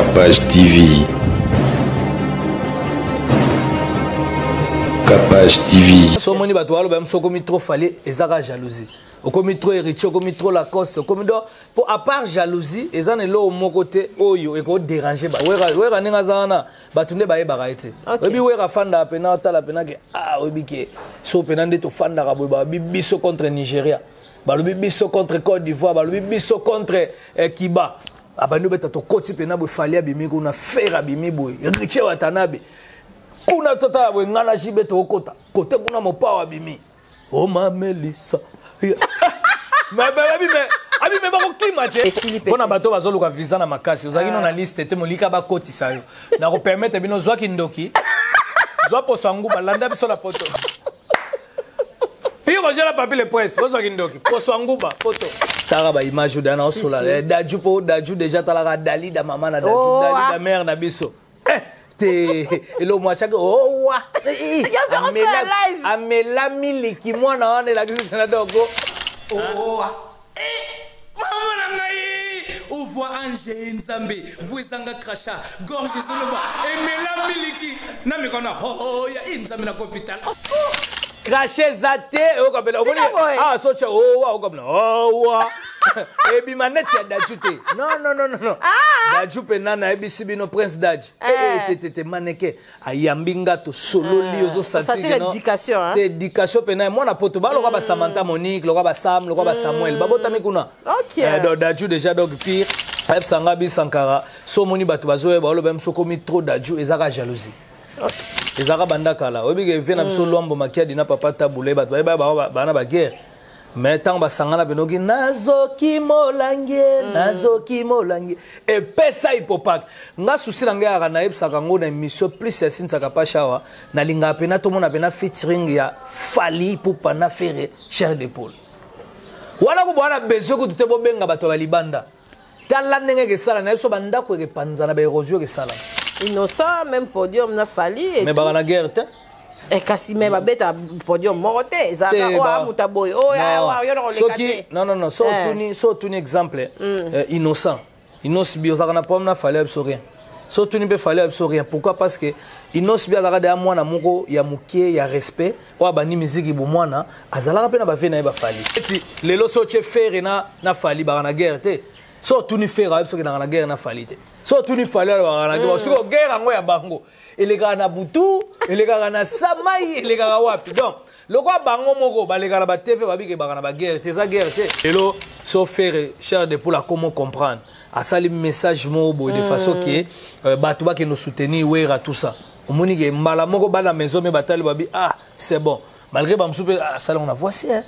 Capage TV. Capage TV. So moni bato walo ba mso komi trop fallait ezaka jalousie. Okomi trop héritier, okomi trop Lacoste, okomi do pour à part jalousie, ezana lo mo côté oyo eko déranger ba. Wera ninga zana batunde ba yeba ete. Obi wera fanda pena otala pena ke obi ke so pena ndeto fanda ka ba biso contre Nigeria. Ba biso contre Côte d'Ivoire, ba biso contre Kiba. Abanu beta to koti pena bo fallait abimi ko na faire abimi boy. Héritier watanabe. Kuna tota we ngana jibe to kota kote kuna mopa wa bimi o ma Melissa mais abi me ba ko klimate pona bato bazolo ka visa na makasi ozaki no na liste te molika ba koti sayo na ko permettre bino zwa kindoki zwa poso angu balanda biso la poto iyo ko jela papier le presse poso kindoki poso angu ba poto tara ba image dana o sola daju po daju déjà talaka dali da mama na daju dali da mère na biso et le mois chaque amela miliki mwana wana la kisi na dogo maman nangai ouvoi ange nzambe vuezanga crachat gorge zoloba emela miliki na mikona ho ya nzambe na hôpital cracher zate o kabela oboni so cha o kabela et bimanette ya dajute non dajupe nana ebisibi no prince daj te maneke ayambinga to solo li ozo satire no éducation pena moi na poto ba loka ba Samantha Monique loka ba Sam loka ba Samuel babotami kuna daju déjà donc pire Pep Sangabi Sankara so moni bato bazoye ba loba msoko mi trop daju ezaka jalousie ezaka bandakala obige vena mso lombo makiadi na papa tabule bato ba bana ba guerre mais tant basangana benoki nazoki molange et pesa hipopak nga souci langa ya na ebsaka ngo na émission plus ya sinsaka pashawa na linga pena to mona pena featuring ya Fally pour pana faire chair d'épaule wana ko bwana bezo ko tute bobenga bato ba libanda tala ndenge ke sala na eso banda ko ke panzana ba érosion ke sala innocent même podium na Fally mais ba na guerre te et kasi me babeta podium morte zaka o mutaboy non so tuni exemple innocent biozaka na pomme na Fally absolument so tuni be Fally absolument pourquoi parce que innocent biazaka de mwana moko ya mukie ya respect o abani musique bo mwana azalaka pe na ba vena ba Fally eti lelo so che faire na Fally ba na guerre te so tuni faire absolument na guerre na Fally te so tuni Fally ba na guerre so guerre ngo ya bango elegaka na butu elegaka na samai elegaka wapi donc lokwa bango moko baleka na ba TV babike baka na ba guerre te za guerre te elo so faire cher de pour la comment comprendre asali message mo bo de façon que bato ba ke nous soutenir wera tout ça omoni ke mbala moko bana maison me batali babi c'est bon malgré bamsou pe asala on a voici hein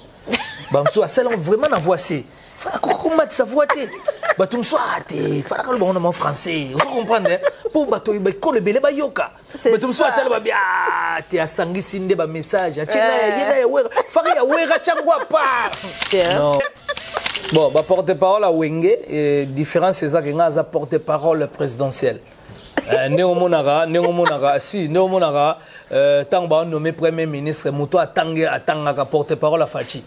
bamsou asala vraiment na voici comment ça voit bato msoa te fala ka lo bango na français vous comprenez pour bato ko le bele ba yoka bato msoa tala ba bia te asangisi nde ba message achina yena ya wera faka ya wera changwa pa non bon ba porte-parole à Wenge et différence c'est ça que nga za porte-parole présidentielle neomonaka si neomonaka tant ba nommé premier ministre moto atanga ka porte-parole à Fachi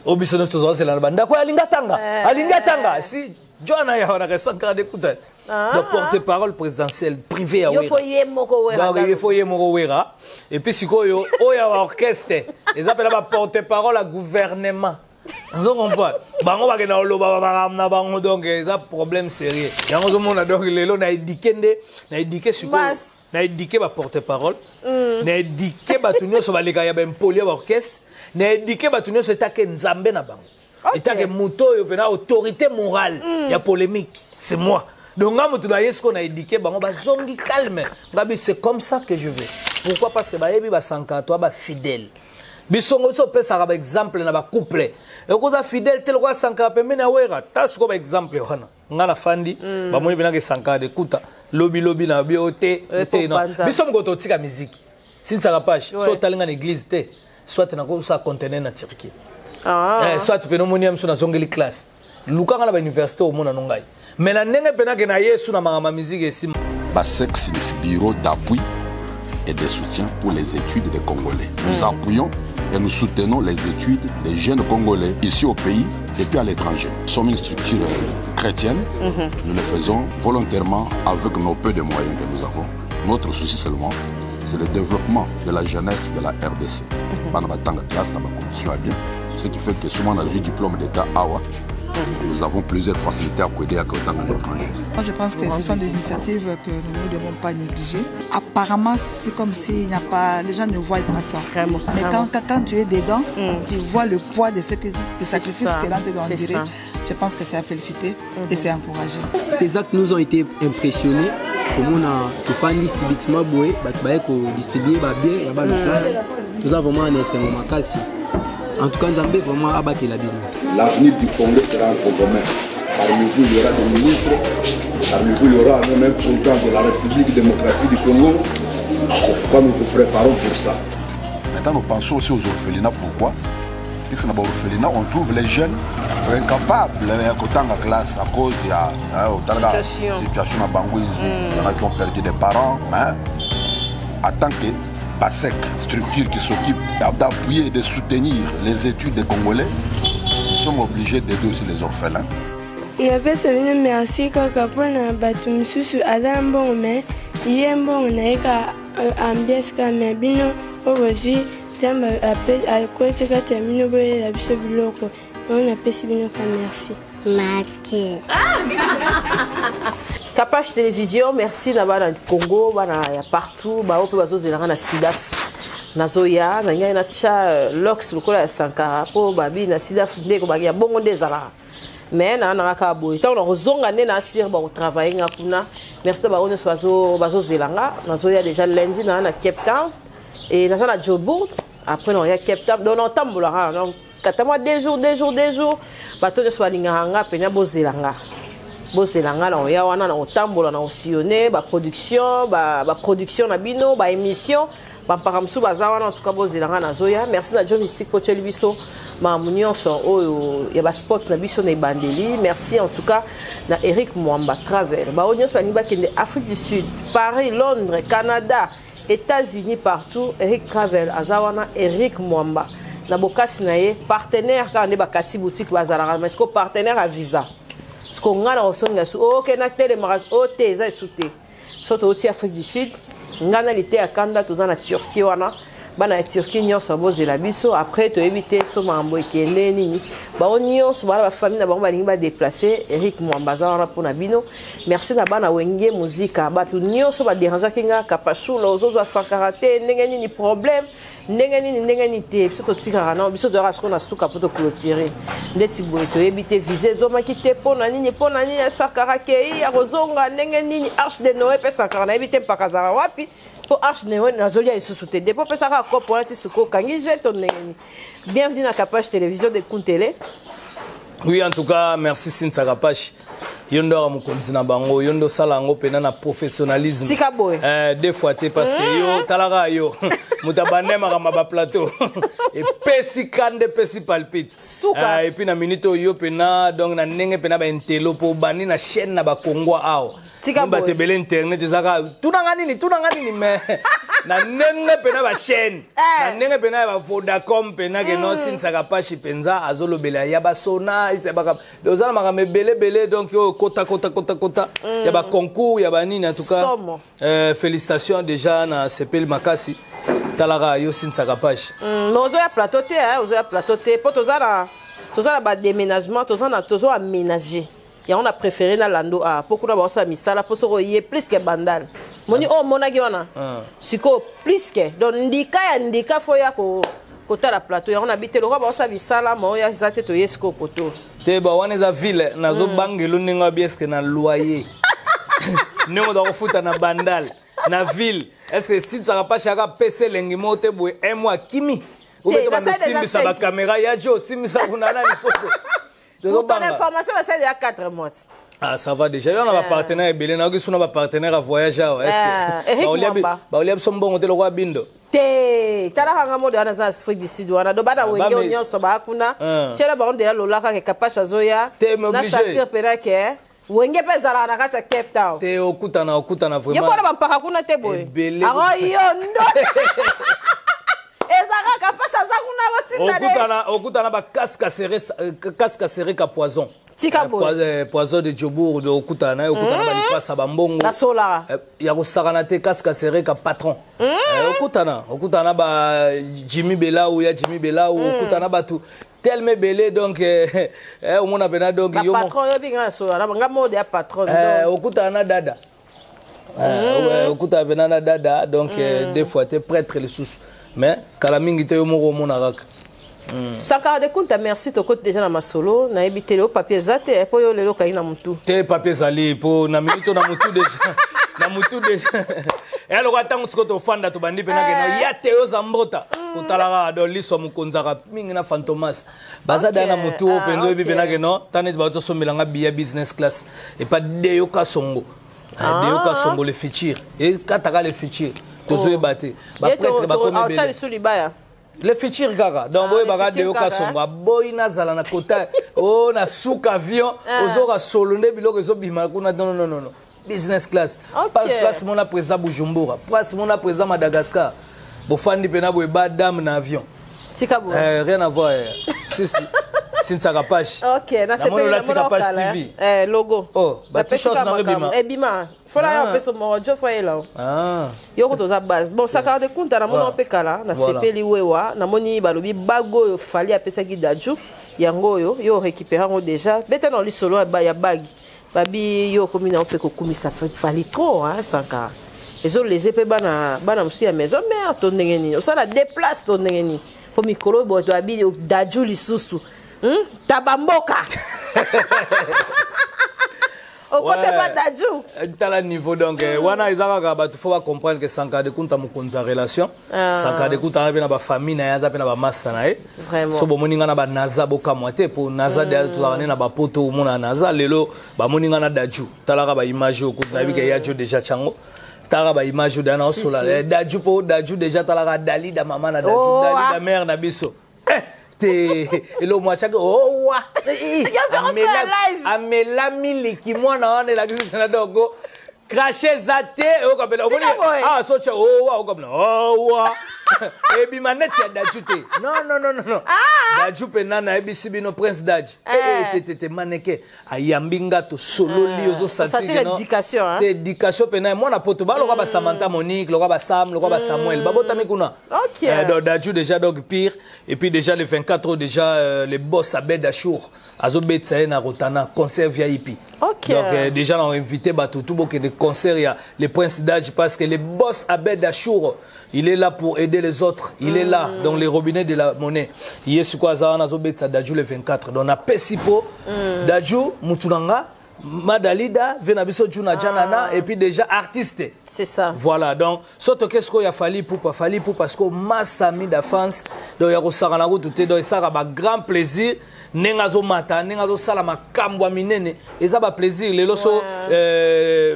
obisono stozo c'est la banda ko alinga tanga si Joanna ya wana Sankara d'écouter le porte-parole présidentiel privé à Wera il faut yemoko Wera et puis sikoyo oya orchestre ils appellent la porte-parole à gouvernement vous comprenez bango ba kena loba na bango donc ça problème sérieux yango zo mona donc lelo na éduquer sikoyo na éduquer ba porte-parole na éduquer ba tunyo so baleka ya ba impoli ba orchestre na éduquer ba tunyo so take nzambe na bango et tant que moto yo pena autorité morale il y a polémique c'est moi donc nga moto na yesko na éduquer bango ba zongi calme ngabi c'est comme ça que je veux pourquoi parce que ba yebi ba sanka toi ba fidèle bisongo so pesa ba exemple na ba couple et ko za fidèle tel ko sanka pe mena wera tas ko ba exemple wana nga na fandi ba moni bina ke sanka de kuta lobi na biote no bisom ko to tika musique sin sa page so talinga na église te soit na ko sa conteneur na Turquie soit tu peux nous monter sur la zongeli classe luka na ba université au mona nongai mais na ndenge pena ke na yesu na mama musique esi BASEC signifie bureau d'appui et de soutien pour les études des Congolais. Nous appuyons et nous soutenons les études des jeunes Congolais ici au pays et puis à l'étranger. Nous sommes une structure chrétienne. Nous le faisons volontairement avec nos peu de moyens que nous avons. Notre souci seulement, c'est le développement de la jeunesse de la RDC. Ce qui fait que souvent on a eu diplôme d'État AWA. Nous avons plusieurs facilités à coder à côté de l'étranger. Moi, je pense que ce sont des initiatives que nous ne devons pas négliger. Apparemment, c'est comme s'il n'y a pas, les gens ne voient pas ça. Vraiment, mais quand tu es dedans, tu vois le poids de des sacrifices que l'on te doit endurer. Je pense que c'est à féliciter et c'est encouragé. Ces actes nous ont été impressionnés. Comme on a fait subitement boué, distribuer bien, il y a une classe. Nous avons vraiment un enseignement makasi. En tout cas, nous avons vraiment abattu la Bible. L'avenir du Congo sera entre vos mains. Parmi vous, il y aura des ministres. Parmi vous, il y aura même un président de la République démocratique du Congo. C'est pourquoi nous vous préparons pour ça. Maintenant, nous pensons aussi aux orphelinats. Pourquoi? Puisque dans les orphelinats, on trouve les jeunes incapables à la classe à cause de la situation à Bangui. Il y en a qui ont perdu des parents. En tant que BASEC, structure qui s'occupe d'appuyer et de soutenir les études des Congolais, nous sommes obligés d'aider aussi les orphelins. Merci kaka pona batu misusu aza mbongo me ye mbongo na eka ambiance ka me bino obozi tamba akwete kati ya bino bolela biso biloko on apesi bino ka merci. Mathieu. Capage Télévision, merci là-bas dans le Congo, il y a partout, on peut voir dans le Sudaf, Nazoya, il y a un Lox, le Kola Sankara, pour Babi, na Sudaf, il y a bon des ala. Mais na na kabo, tant on zonga né na sir ba travailler ngakuna. Merci de baronne bazo zelanga, Nazoya déjà lundi na Cape Town et na na Joburg. Après on y a Cape Town, donc on tambola, donc 4 mois 2 jours, bateau de swalinganga pena bozelanga. Bozelanga na oya wana na otambola na osillonner ba production na bino ba émission ba paramsu bazawana en tout cas bozelanga na zoya. Merci na journalistique pour tsheli biso ma munionso oyo ya ba sport na biso na bandeli. Merci en tout cas na Eric Mwamba Travel ba onyo so ba kende Afrique du Sud, Paris, Londres, Canada, États-Unis, partout. Eric Travel azawana Eric Mwamba na bokasi na ye partenaire quand ne ba kasi boutique bazala mais ko partenaire à visa. Ce qu'on a dans le son, ok, na télé maras, ok, ça est sauté. Surtout au Afrique du Sud, on a l'été à Kanda, tout ça na Turquie, wana, bah na Turquie, nous sommes posés la biso. Après, tu éviter ce mambo qui est né ni, bah on y est, bah la famille d'abord bah l'ingba déplacé, Eric Mwambaza wana pour nabino. Merci d'abord na wenge musique, bah tout n'y est, bah déranger kinga kapachou, la ozo sans karaté, n'engani ni problème. N'engani te biso totikaka na biso to rasko na suka poto clôturer ndeti boye to éviter viser zoma kite pona nini ya sakara kei ya rozonga n'engani arche de Noé pe sakara na éviter pakazara wapi po arche de Noé na zolia isusu te depo pe sakara ko pona ti suko kangi jeto n'engani. Bienvenue na Capage Télévision de Kuntele. Oui, en tout cas, merci Cynthia Capage. Yondo a mukonzi na bango, yondo sala ngo pena na professionnalisme. Tika boy. Des fois te parce que yo talaga yo mutabane makama ba plateau. Et pesi kande pesi palpite. Et puis na minute yo pena donc na ndenge pena ba intelo po bani na chaîne na ba Congo ao. Tika boy. Ba te bele internet zaka tunanga nini mais na ndenge pena ba chaîne. Na ndenge pena ba Vodacom pena ke no Cynthia Capage penza azolo bela ya ba sona isebaka. Dozala makame bele donc yo kota. Il y a des concours, il y a des nini en tout cas. Félicitations déjà na CPL Makasi. Talaga yo Cynthia Capage. Mais ozoya plateau te, pour tozala ba déménagement, tozo aménager. Et on a préféré na lando a beaucoup na ba osa misala pour so yé plus que bandal. Moni o monaki wana. Siko plus que donc ndika foya ko kota la plateau on habite le roi ba osa misala mo ya zate to yesko koto. Te ba wana za ville nazo bangelo ninga bieske na loyer. Nemo da kofuta na bandal na ville. Est-ce que si ça va pas chaka PC lengi mote boy un mois kimi ou bien ba simbi sa ba caméra ya jo simbi sa kunana ni soko. Pour ton information c'est il y a 4 mois. Ah ça va déjà on a un partenaire belé na qui un partenaire à voyager est-ce que ba oliab sombo ngote le roi bindo. Te tala hanga mode ana za Afrique du Sud wana do bana wenge onyoso ba kuna chela ba on de la lolaka ke Capage azoya na sentir pera ke wenge pe zala na kata Cape Town te okutana vraiment yebo na mpaka kuna te boy ayo yondo ezaka Capage aza kuna okutana ba casque à serrer ka poison. Poison de Djobour de okutana okutana ba lipasa ba mbongo. Ya ko sakana te casque à serrer ka patron. Okutana ba Jimmy Bela ou ya Jimmy Bela ou okutana ba tout tellement belé donc au monde appena donc yo patron yo binga so na nga mode ya patron okutana dada. Okutana benana dada donc des fois t'es prêtre les sous mais kalamingi te yo moko monaraka. Sankara de Kunta, merci to côté déjà na masolo na ebité le papier zate po yo lelo kaina mutu. Te papier zali po na minute na mutu déjà. Na mutu déjà. Et alors attends ce que to fanda to bandi pena ke ya te yo zambota. Utalaga do liso mukonzaka mingi na fantomas. Bazada na mutu penzo bi pena ke no tanet ba to somelanga biya business class et pas de yo ka songo. De yo ka songo le futur. Et kataka le futur. To zo ebate. Ba prêtre ba komi bele. Le futur gaga donc boy baga de yoka somba boy na zala na kota oh na souka avion ozoka solonde biloko ezobima kuna non business class place mona président Bujumbura place mona président Madagascar bofandi pena boy ba dame na avion tikabo rien à voir si Sinsaka Pache. OK, na c'est pas TV. Logo. Oh, ba t-shirt na bima. Bima. Fola ya peso mo jo fa ela. Yo ko toza base. Bon, Sakara de Kunta na mona pekala na sepeli wewa na moni balobi bago yo fali apesa ki daju yango yo récupérer ngo déjà. Beta na lisolo ya bagi. Babi yo komina opeko kumisa fali trop hein Sakara. Ezo les épées bana musu ya maison mais to ndengeni. O sala déplace to ndengeni. Po mikolo bo to abi daju lisusu. Tabamboka. Au côté pas d'adjou. T'as le niveau donc wana izaka ba tu faut pas comprendre que Sankara de Kunta mukonza relation. Sankara de Kunta na ba famille na yaza pe na ba massa na e. Vraiment. So bo moninga na ba naza boka moite pour naza de tu na ba poto mona naza lelo ba moninga na daju. Talaka ba image au kuta bi ke yajo déjà chango. Tala ba image de na sola daju po daju déjà talaka dali da maman na daju dali da mère na biso. Et le mois chaque oh wa amela miliki mwana wana la kisana dogo cracher zate o kabela ah so cha oh wa o kabela oh wa e bi maneti ya dajute non daju penana e bisibino prince daj te maneke ayambinga to solo li ozo satire no éducation te éducation penana mwana poto ba lo ba Samantha Monique lo ba Sam lo ba Samuel ba bota mikuna donc daju déjà donc pire et puis déjà le 24 déjà les boss à Bedachour azo betsa na rotana concert VIP. Okay. Donc déjà on a invité Batoutou pour que des concerts il y a les princes d'âge parce que le boss Abed Achour il est là pour aider les autres, il est là dans les robinets de la monnaie. Il est sur quoi ça on a zobetsa Dajou le 24. Donc on a Pesipo Dajou Mutunanga Madalida Venabiso Juna Janana et puis déjà artiste. C'est ça. Voilà donc surtout qu'est-ce qu'il y a fallu pour parce que Massami da France donc il y a Rosarana tout donc ça a grand plaisir. Nengazo mata nengazo sala makambwa minene eza ba plaisir lelo so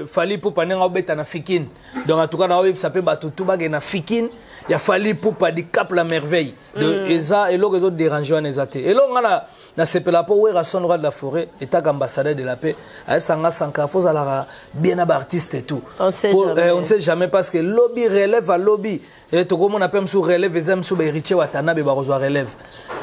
fali pupa nenga obeta na fikine donc en tout cas na oyo ça peut batutu ba na fikine ya fali pupa di cap la merveille de eza elo rezo déranger en ezate elo ngala na sepela po wera son roi de la forêt état ambassadeur de la paix a sanga sanka foza la bien ab artiste et tout on ne sait jamais parce que lobby relève à lobby et to comme on appelle sous relève ezam sous ba héritier watana be ba rezo relève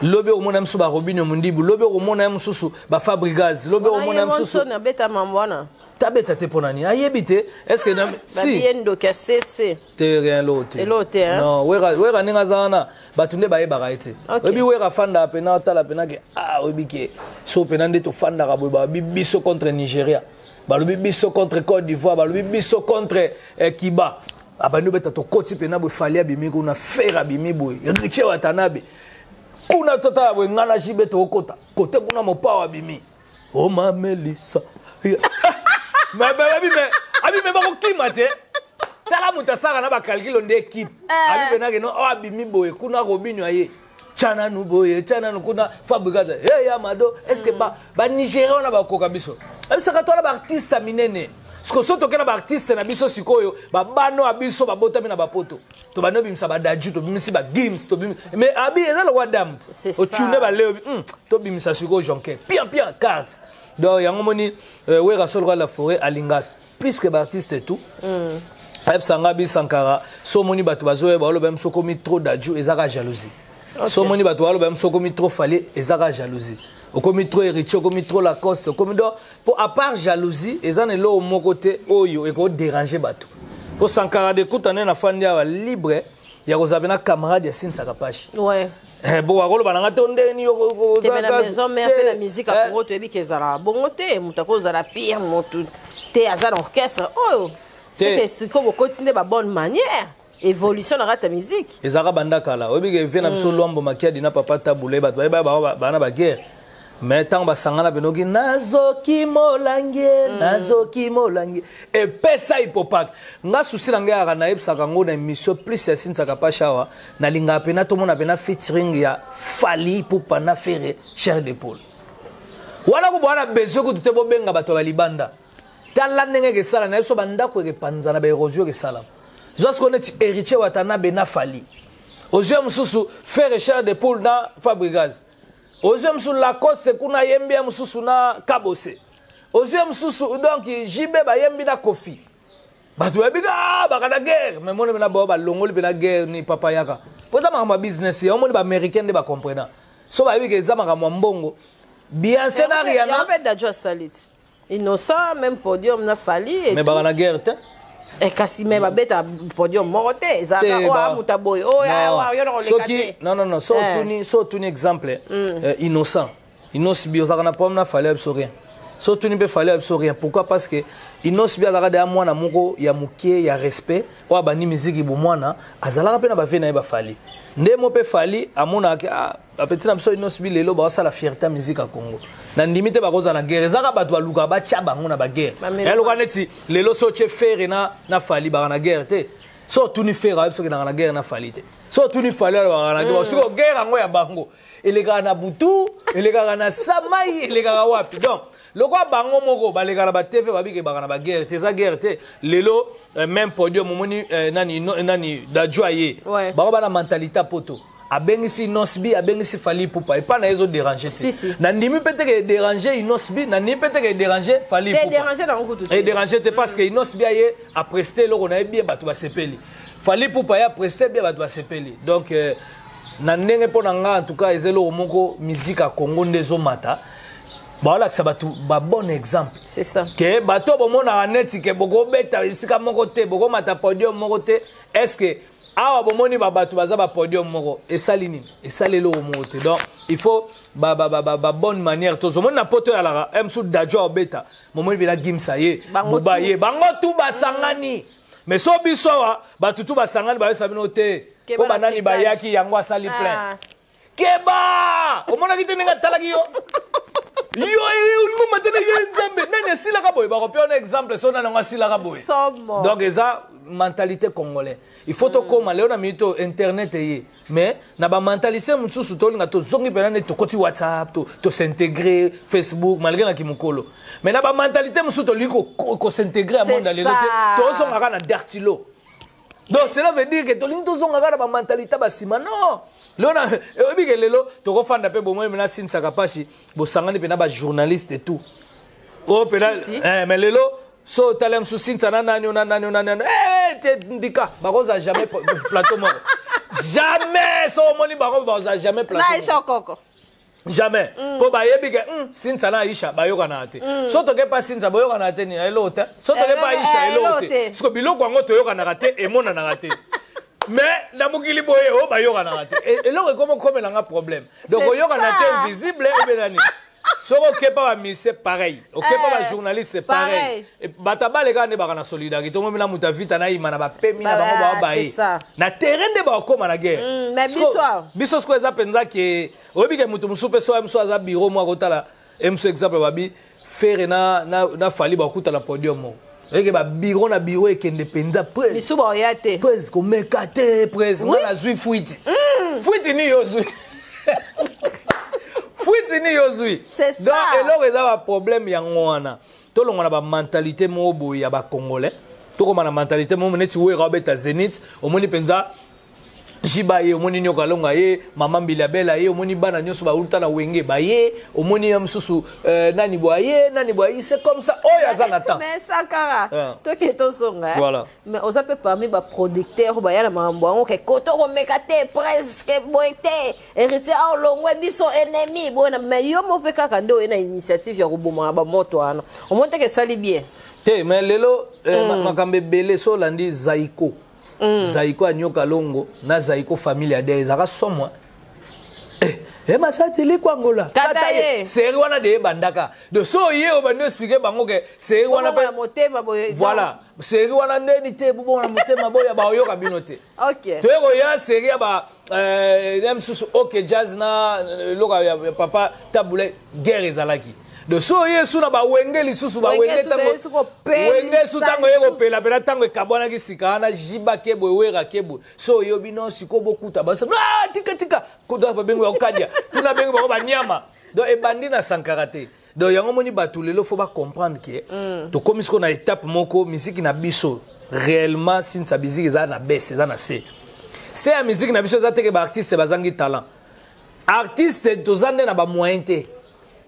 lobby au monam sous ba robinho mundibu lobby au monam sous ba fabrigaz lobby au monam sous na beta mambwana tabeta te ponani ayebite est-ce que si yendo ka cc te rien l'autre hein non wera ninga zana batunde ba yeba kaite obi wera fanda pena tala pena ke obike so pena ndeto fanda ka ba biso contre Nigeria ba biso contre Côte d'Ivoire ba biso contre Kiba abanu beta to koti pena bo falia bimi kuna fera bimi boy riche watanabe kuna tota we ngana jibe to kota kote kuna mopawa bimi o mamelisa mais abi me ba ko kimate tala mutasaka na ba calculo de équipe abi benake no abimi boye kuna Robinho aye chana nu boye chana nu kuna fabrigaza hey amado est-ce que ba Nigeria na ba koka biso abi saka to la ba artiste minene sko soto kena ba artiste na biso sikoyo ba bano abiso ba botami na ba poto to ba no bimisa ba daju to bimisi ba games to bim mais abi ezala wadam o tune ba leo to bimisa sikoyo jonke pia carte donc yango moni wera sol roi la forêt alinga plus que ba artiste et tout Sankara so moni batu bazoye ba lo bem so komi trop daju ezaka jalousie so moni bato walo ba mso komi trop fallait ezaka jalousie okomi trop héritier okomi trop Lacoste okomi do pour à part jalousie ezana lo mo côté oyo e ko déranger bato ko Sankara de kutana na fandi ya libre ya kozabena camarade ya Sinsa Kapashi ouais bon wakolo bananga tondeni yo te la maison mère fait la musique à Congo tu bi kezala bongo te mutako zala pire motu te azal orchestre oh c'est que vous continuez de bonne manière évolution dans la musique ezaka bandaka la obi ke vena biso lombo makiadi na papa tabule bato bana ba guerre mais tant basangana benoki nazoki molange et pesa hipopak nga susi la ngaya na ebsaka ngo na émission plus ya Sinsa Kapashi wa na linga pena to mona pena featuring ya Fally Ipupa na Ferre Chair d'épaule wana ko bwana bezo ko tute bobenga bato ba libanda tala ndenge ke sala na so bandako ke panzana ba erosion ke sala zosko ne héritier watana bena Fally ozwe mususu Ferre Chair d'épaule na Fabregas ozwe mususu Lacoste kuna yembi mususu na Kabose ozwe mususu donc jibe ba yembi na Kofi bato yabiga bakana guerre mais mona na ba longoli bena guerre ni papa yaka pota ma business ya mona ba américain de ba comprendre so ba yiki ezama ka mbongo bien scénario na en fait d'adjo salit innocent même podium na Fally mais bakana guerre te et kasi me ba beta podium morte zaka o amuta boy o ya wa yo no lekate non so tuni exemple innocent bio zaka na pom na Fally abso rien so tuni be Fally abso rien pourquoi parce que innocent bio zaka de mwana moko ya mukie ya respect o ba ni musique bo mwana azalaka pe na ba ve na ba Fally ndemo pe Fally amona a petit na biso innocent bio lelo ba sa la fierté musique à Congo na ndimite ba koza na guerre zaka bato baluka ba tia bango na ba guerre eloka neti lelo so che Ferre na Fally ba na guerre te so tuni Ferre abso ke na guerre na Fally te so tuni Fally ba na guerre so guerre ngo ya bango elega na butu elega na samai elega wapi donc loko bango moko balega na ba TV babike ba na ba guerre te za guerre te lelo même podium momoni nani dajoye ba na mentalité poto abengisi Inosbi abengisi Fally Ipupa et pas na ezo déranger na ndimi peut-être déranger Inosbi na ni peut-être déranger Fally Ipupa déranger dans goût et déranger parce que Inosbi a presté loko na bien bato ba sepeli Fally Ipupa a presté bien bato ba sepeli donc na ndenge pona nga en tout cas ezelo moko musique à Congo ndezo mata voilà que ça ba bon exemple c'est ça que bato bomona neti ke boko beta isika moko te boko mata podium moko te est-ce que awa bomoni bato baza ba podium moko esali nini esali lo moko te donc il faut ba bonne manière to somona poto ya la emsu dajo beta momoni bila gimsa ye buba ye bango tu basangani mais so biso wa bato tu basangani ba sabino te ko banani bayaki yango asali plein keba omona kitenga talaki yo yo ulingo matene ye nzambe nene sila ka boy ba ko un exemple so na nga sila ka boy donc eza mentalité congolais il faut to koma leo na mito internet ye mais na ba mentalité mutsusu to linga to zongi penane to koti WhatsApp to s'intégrer Facebook malgré na kimukolo mais na ba mentalité mutsusu to liko ko s'intégrer à monde dans les to zonga kana dertilo donc cela veut dire que to linga to zonga kana ba mentalité ba sima non lona ebike lelo to ko fanda pe bomo mena Sinsa Kapashi bo sangani pe na ba journaliste et tout oh pédal mais lelo so talem sous Sinsa nani te ndika bakoza jamais plateau moko jamais so moni bakoza jamais plateau na isha koko jamais po ba yebike Sinsa na Aisha bayoka na te so to ke pas Sinsa bayoka na te ni elota so to ke pas Aisha elote sko biloko ngo to yoka na te emona na te mais na mukili boye o bayoka na te eloko comme na nga problème donc yoka na te visible et benani soko kepa ba mise pareil okepa ba journaliste c'est pareil bataba les gars ne ba na solidarité to momina muta vita na ima na ba pemi na bango ba baye na terrain de ba ko na guerre mais biso sko eza penza ke obike mutu musupe so amso aza bureau mo akotala emso exemple babi Ferre na Fally ba kuta na podium mo eke ba bureau na bureau ekende penza presse misuba oyate presse ko mekate presse na zui fuiti fuiti ni yo zui fuitini yozui donc eloko eza ba problème yango wana tolongo na ba mentalité mo boye ya ba congolais tokoma na mentalité mo neti wera obeta Zénith omoni penza Jiba ye omoni nyoka longa ye mama Mbilabela ye omoni bana nyoso ba ulta na wenge ba ye omoni ya msusu nani boye c'est comme ça oh ya zanata mais Sankara toi qui est songa voilà mais on s'appelle parmi ba producteur ba ya na mambo ngo ke koto ko mekate presque boite héritier en longwe biso ennemi bona mais yo mo pe kaka ndo ena initiative ya kuboma ba moto ana o monte ke sali bien te mais lelo makambe belé so landi Zaiko Zaiko anyoka longo na Zaiko famille ya des aka somwa ma sateli kwa ngola kataye seri wana de bandaka de so ye o bando expliquer bango ke seri wana pe motema boye voilà seri wana ndeni te bubo na motema boya ba yoka binote OK to ko ya seri ba même susu OK jazz na loka ya papa tabule guerre ezalaki de so ye suna ba wengeli susu ba wenge tango wenge su tango yego pela pela tango kabwana kisika na jiba kebo wera kebo so yo bino siko bokuta basa tika kuda ba bengo okadia kuna bengo ba nyama do e bandina sankarate do yango moni batulelo faut ba comprendre que to comme ce qu'on a étape moko musique na biso réellement since musique za na baisse za na c'est la musique na biso za teke ba artiste bazangi talent artiste tozande na ba moyen te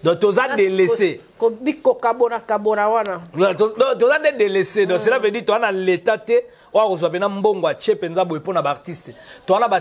donc tu as délaissé. Tu as délaissé. Donc cela veut dire que tu as l'état, tu as reçu un bon penza pour un artiste. Tu as un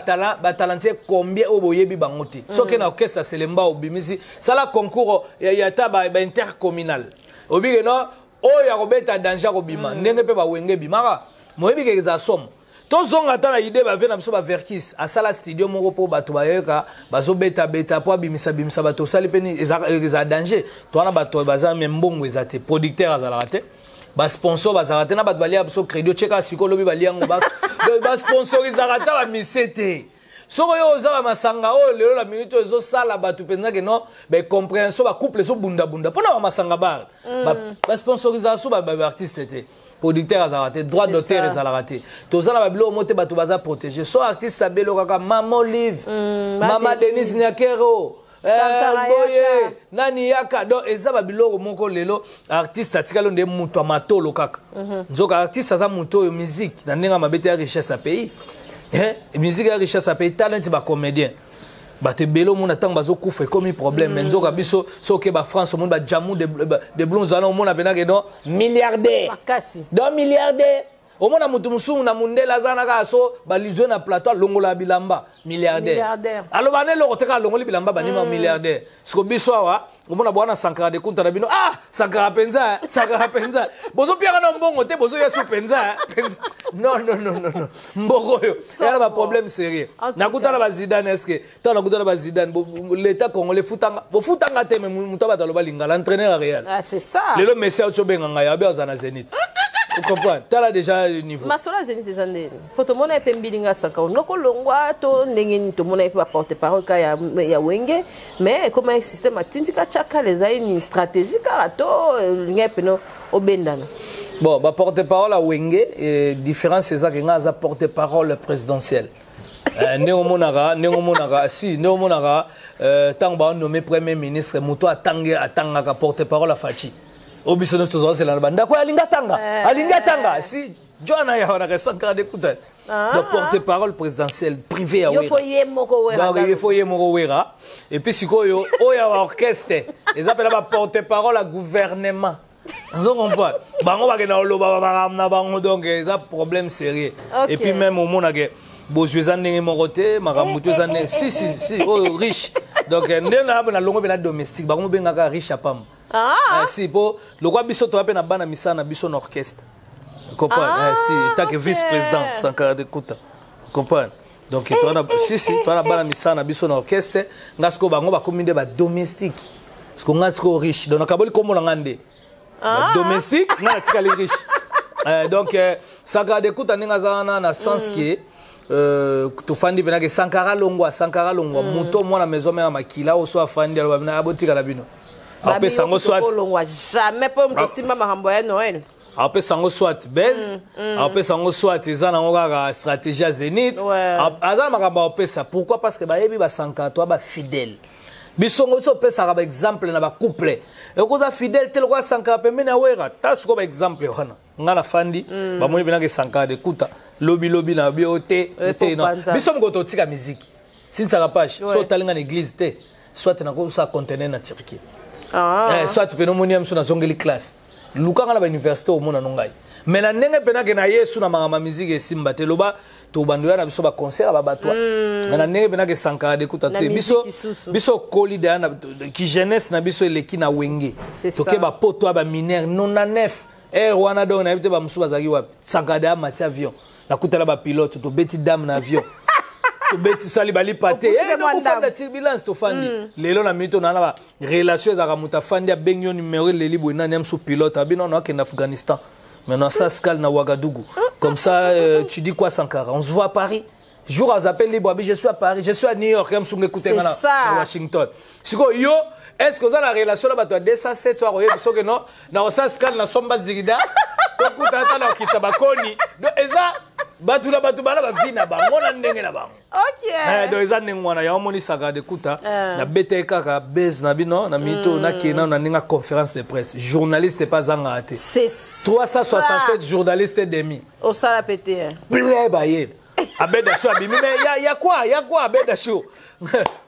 talent combien au boyebi bangote. Ce qui est orchestre c'est le mba au bimisi. Ça la concours il y a intercommunal. Obi no o ya robeta danger obima. Ndenge pe ba wenge bimara. Moyebi ke za somme. Tozonga tana idée ba vena biso ba verkis a sala studio moko po bato ba yeka bazo beta po bimisa bato sali peni eza danger to na bato baza membongo ezate producteur azala te ba sponsor bazala te na bato balia biso crédit cheka sikolobi baliango ba sponsoriser ata ba misete soko yo ozaba masanga o lelo la minute ezo sala bato penza ke non ba compréhension ba couple so bunda pona ba masanga ba sponsorisation ba artiste te producteur a raté, droit d'auteur a raté. Tout ça, la Bible, monte bato baza protégé. So artiste sabelo kaka Maman Olive, Maman Denise Nyakero, Boye, Nani Yaka. Donc eza babilo moko lelo artiste atikalo nde muto matolo kaka. Donc artiste aza muto yo musique, na ndenga mabete ya richesse à pays. Musique ya richesse à pays, talent ba comédien. Bate belo mon attend bazo kufa comme problème mais nzoka biso so ke ba France monde ba jamu de blonds ala mon abena ke don milliardaire makasi don milliardaire au monde mutu musu na mundela zana ka so ba lizo na plateau longola bilamba milliardaire alors bané lo koteka longola bilamba banima milliardaire siko biso wa au monde bwana Sankara de kunta na bino Sankara penza bozo pia na mbongo te bozo yesu penza non mboko yo c'est un problème sérieux nakuta na ba Zidane est-ce que tant nakuta na ba Zidane l'état congolais futanga te mais muta ba taloba lingala entraîneur réel c'est ça lelo Messi au benga ya ba za Zénith vous comprenez tu as déjà le niveau masola Zénith ezande poto mona epe mbilinga Sankara noko longwa to ndenge to mona epe porte parole ka ya wenge mais comment un système atindika chaka les a une stratégie karato ngepeno obendana. Bon, bah porte-parole à Wenge, différence c'est ça que nga porte-parole présidentielle. Néomonara, tant ba nommé premier ministre muto atanga ka porte-parole à Fachi. Obisono tozo c'est la banda ko alinga tanga si Joana ya wana Sankara de kuta. Donc porte-parole présidentielle privée à Wera. Donc il faut yemoko Wera et puis sikoyo oya orchestre, ils appellent ba porte-parole à gouvernement. Vous comprenez? Bango ba kena oloba ba na bango donc ça problème sérieux. Et puis même au monde que bozueza ndenge morote makamutu zane si oh riche. Donc ndena na longo bena domestique bango benga ka riche apam. Si po lokwa biso to apena bana misana biso na orchestre. Comprends? Si tant que vice-président Sankara de Kuta. Comprends? Donc tu as bana misana biso na orchestre ngasko bango ba kominde ba domestique. Parce qu'on a riche donc nakaboli komo na ngande. Domestique, on a les riches. Donc, Sankara de Kuta n'engazana na sens que tu fandi bena que Sankara longwa, muto moi la maison mais makila o so fandi alo bena abotika la bino. Après sango soit jamais pour me simba mahambo ya Noël. Après sango soit base, après sango soit ezana ngaka stratégie à Zénith. Azana makamba opesa. Pourquoi? Parce que ba yebi ba Sankara toi ba fidèle. Bisongo so pesa ka exemple na ba couple. Et koza fidèle tel quoi Sankara pembeni awera. Tas ko ba exemple wana. Ngana fandi ba moni bena ke Sankara de Kuta. lobi na bioté non biso ngoto tika musique sinza page so talinga na église te soit na ko sa conteneur na Turquie soit phénomonium so na zongeli classe lukanga na ba université au mona nongai mais na ndenge pena ke na Yesu na mama musique esimba te loba to bandoya na biso ba concert ba batwa na ndenge pena ke Sankara de kuta te biso kolida na ki jeunesse na biso eleki na wenge to ke ba poto ba mineur 99 wana donc na bité ba musu bazaki wapi Sankara de mati avion na kutala ba pilote to beti dame na avion to beti sali bali pate no ko fanda turbulence to fandi lelo na mito na ba relation za kamuta fandi benyo numéro leli boina nem sous pilote abino na ke na Afghanistan maintenant ça scale na Ouagadougou comme ça tu dis quoi Sankara on se voit à Paris jour à appel libre je suis à Paris je suis à New York même sous écouter na Washington siko yo est-ce que vous avez la relation là ba to 207 toi roye so que non na ça scale na somba zigida to kutata na kitabakoni donc eza batu bana ba vina ba ngona ndenge na bango donc eza ndengwana ya omoni saka de kuta na BTK ka base na bino na mito na kena na ninga conférence de presse journaliste pas zanga ate c'est 367 journalistes demi au sala pété plein baye abeda show abimi mais ya quoi abeda show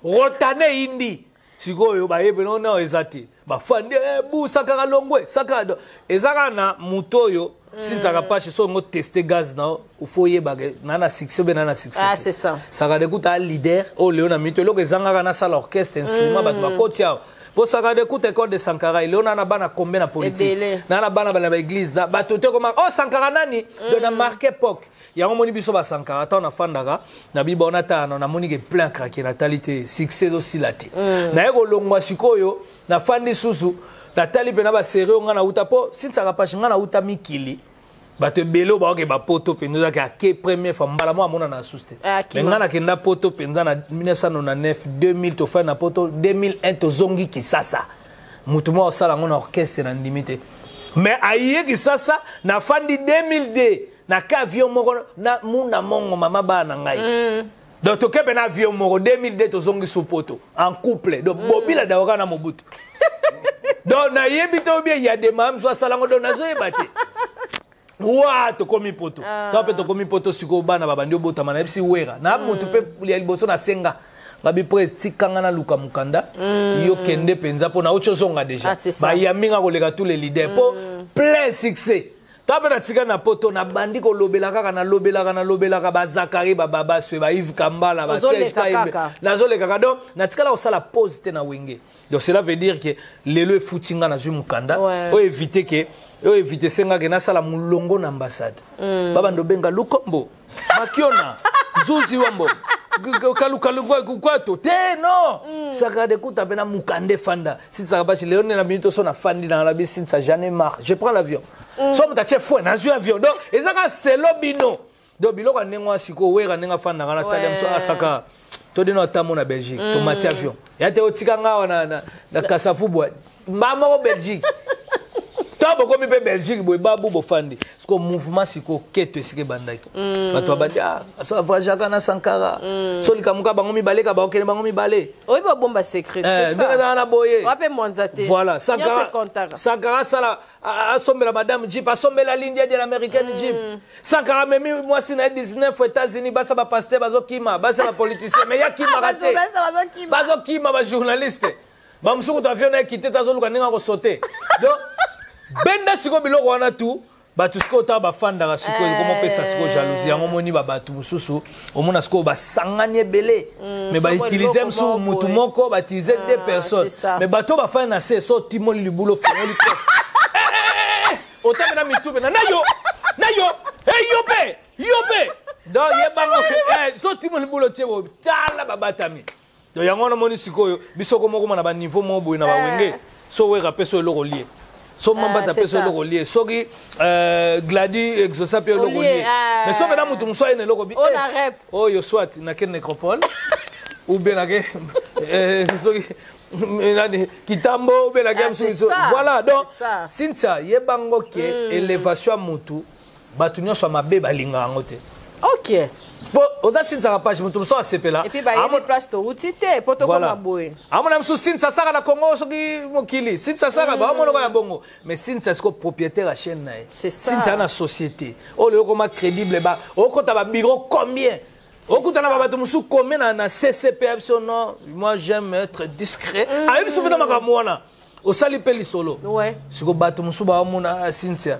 rotane indi sikoyo baye beno na ezati ba fande bu Sankara longwe Sankara ezaka na mutoyo sinzaka pache so ngo tester gaz na ufoye bage na succès be na succès c'est ça saka de kuta leader o leona mito loko ezanga na sala orchestre instrument ba ba kotia po saka de kuta école de Sankara leona na bana combien na politique na bana ba église na ba toto comme oh Sankara nani de na marqué époque ya moni biso ba Sankara ta na fandaka na bibona ta na moni ke plein craquer na talité succès aussi lati na eko longwa sikoyo na fandi susu na tali pena ba série nga na utapo sintsaka pashi nga na utami kili bato belo ba ke ba poto penza ka ke première fois mbala mo amona na suste mais nga na kenda poto penza na 1999 2000 to fa na poto 2001 to zongi kisasa mutu mo sala ngona orchestre na limité mais aye kisasa na fandi 2002 na ka avion moko na muna mongo mama bana ngai donc to ke na avion moko 2002 to zongi sous poto en couple donc bobila dawaka na Mobutu donc na yebito bien il y a des mamans so sala ngo na zo yebate wa to komi poto to pe to komi poto siko bana babandi obota mana bisi wera na mutu pe ya liboso na senga babi presse tikanga na luka mukanda yo kende penza po na ocho zonga déjà ba yaminga koleka tous les leaders po plein succès to pe na tika na poto na bandi ko lobela kaka na lobela ka ba Zakari ba baba swe ba Yves Kambala ba Serge Kaimbe na zole kaka donc na tika la osala pause te na wenge donc cela veut dire que lelo footinga na zu mukanda o éviter que éviter senga ke na sala mulongo na ambassade baba ndo benga lukombo makiona zuzi wambo kalukalu kwato te no saka de kuta pena mukande fanda si ça ba leone na minute so na fandi na la bisi ça jamais marre je prends l'avion so mta chef fou na zu avion donc ezaka selo bino do biloko ndengwa siko wera ndenga fanda kana tali so asaka to dino tamo na Belgique to mati avion ya te otika ngawa na Kasafubwa mama ko Belgique Tabo comme Belgique boy babu bo fandi parce que mouvement siko keto sike bandaki bato abandi so avajaka na Sankara so likamuka bango mibaleka ba okene bango mibale oyi ba bomba secret c'est ça na boye wape monzate voilà Sankara sala asombela madame Jeep asombela l'India de l'américaine Jeep Sankara memi moi sina 19 aux États-Unis basa ba pasteur bazo kima basa ba politicien mais ya kima raté bazo kima ba journaliste ba msuku to avion na quitté tazo luka ninga ko sauter donc benda siko biloko wana tu batu siko ta ba fanda ka siko comment pesa siko jalousie yango moni ba batu mususu omona siko ba sanganye belé mais ba utiliser msu mutu moko ba utiliser deux personnes mais bato ba fanda c'est so timoli libulo fongoli ko otamena mitube na yo yope donc yebango so timoli libulo chebo tala babatami donc yango na moni siko biso ko moko na ba niveau mo boy na ba wenge so we rapeso eloko lié so mamba ta peso loko lié soki gladi exosapio loko lié mais so bena mutu mso ene loko bi oh yo soit na ken nécropole ou bien na ke soki nani kitambo ou bien na ke voilà donc sinsa yebango ke élévation mutu batu nyoso mabe balinga ngote Ok. Bon, aux assises à la page, tout ça c'est là. Et puis bah il y a une place de routité pour te comme aboy. À mon âme sous Sinsa Sara la Congo so qui mokili. Sinsa Sara ba mon ya bongo. Mais Sinsa est propriétaire la chaîne na. C'est ça. Sinsa na société. Oh le comme crédible ba. Oh quand ta bureau combien? Oh quand na ba to musu combien na CCP non. Moi j'aime être discret. Ah biso bina makamwana. Au sali peli solo. Ouais. Siko ba to musu ba mona Sinsa.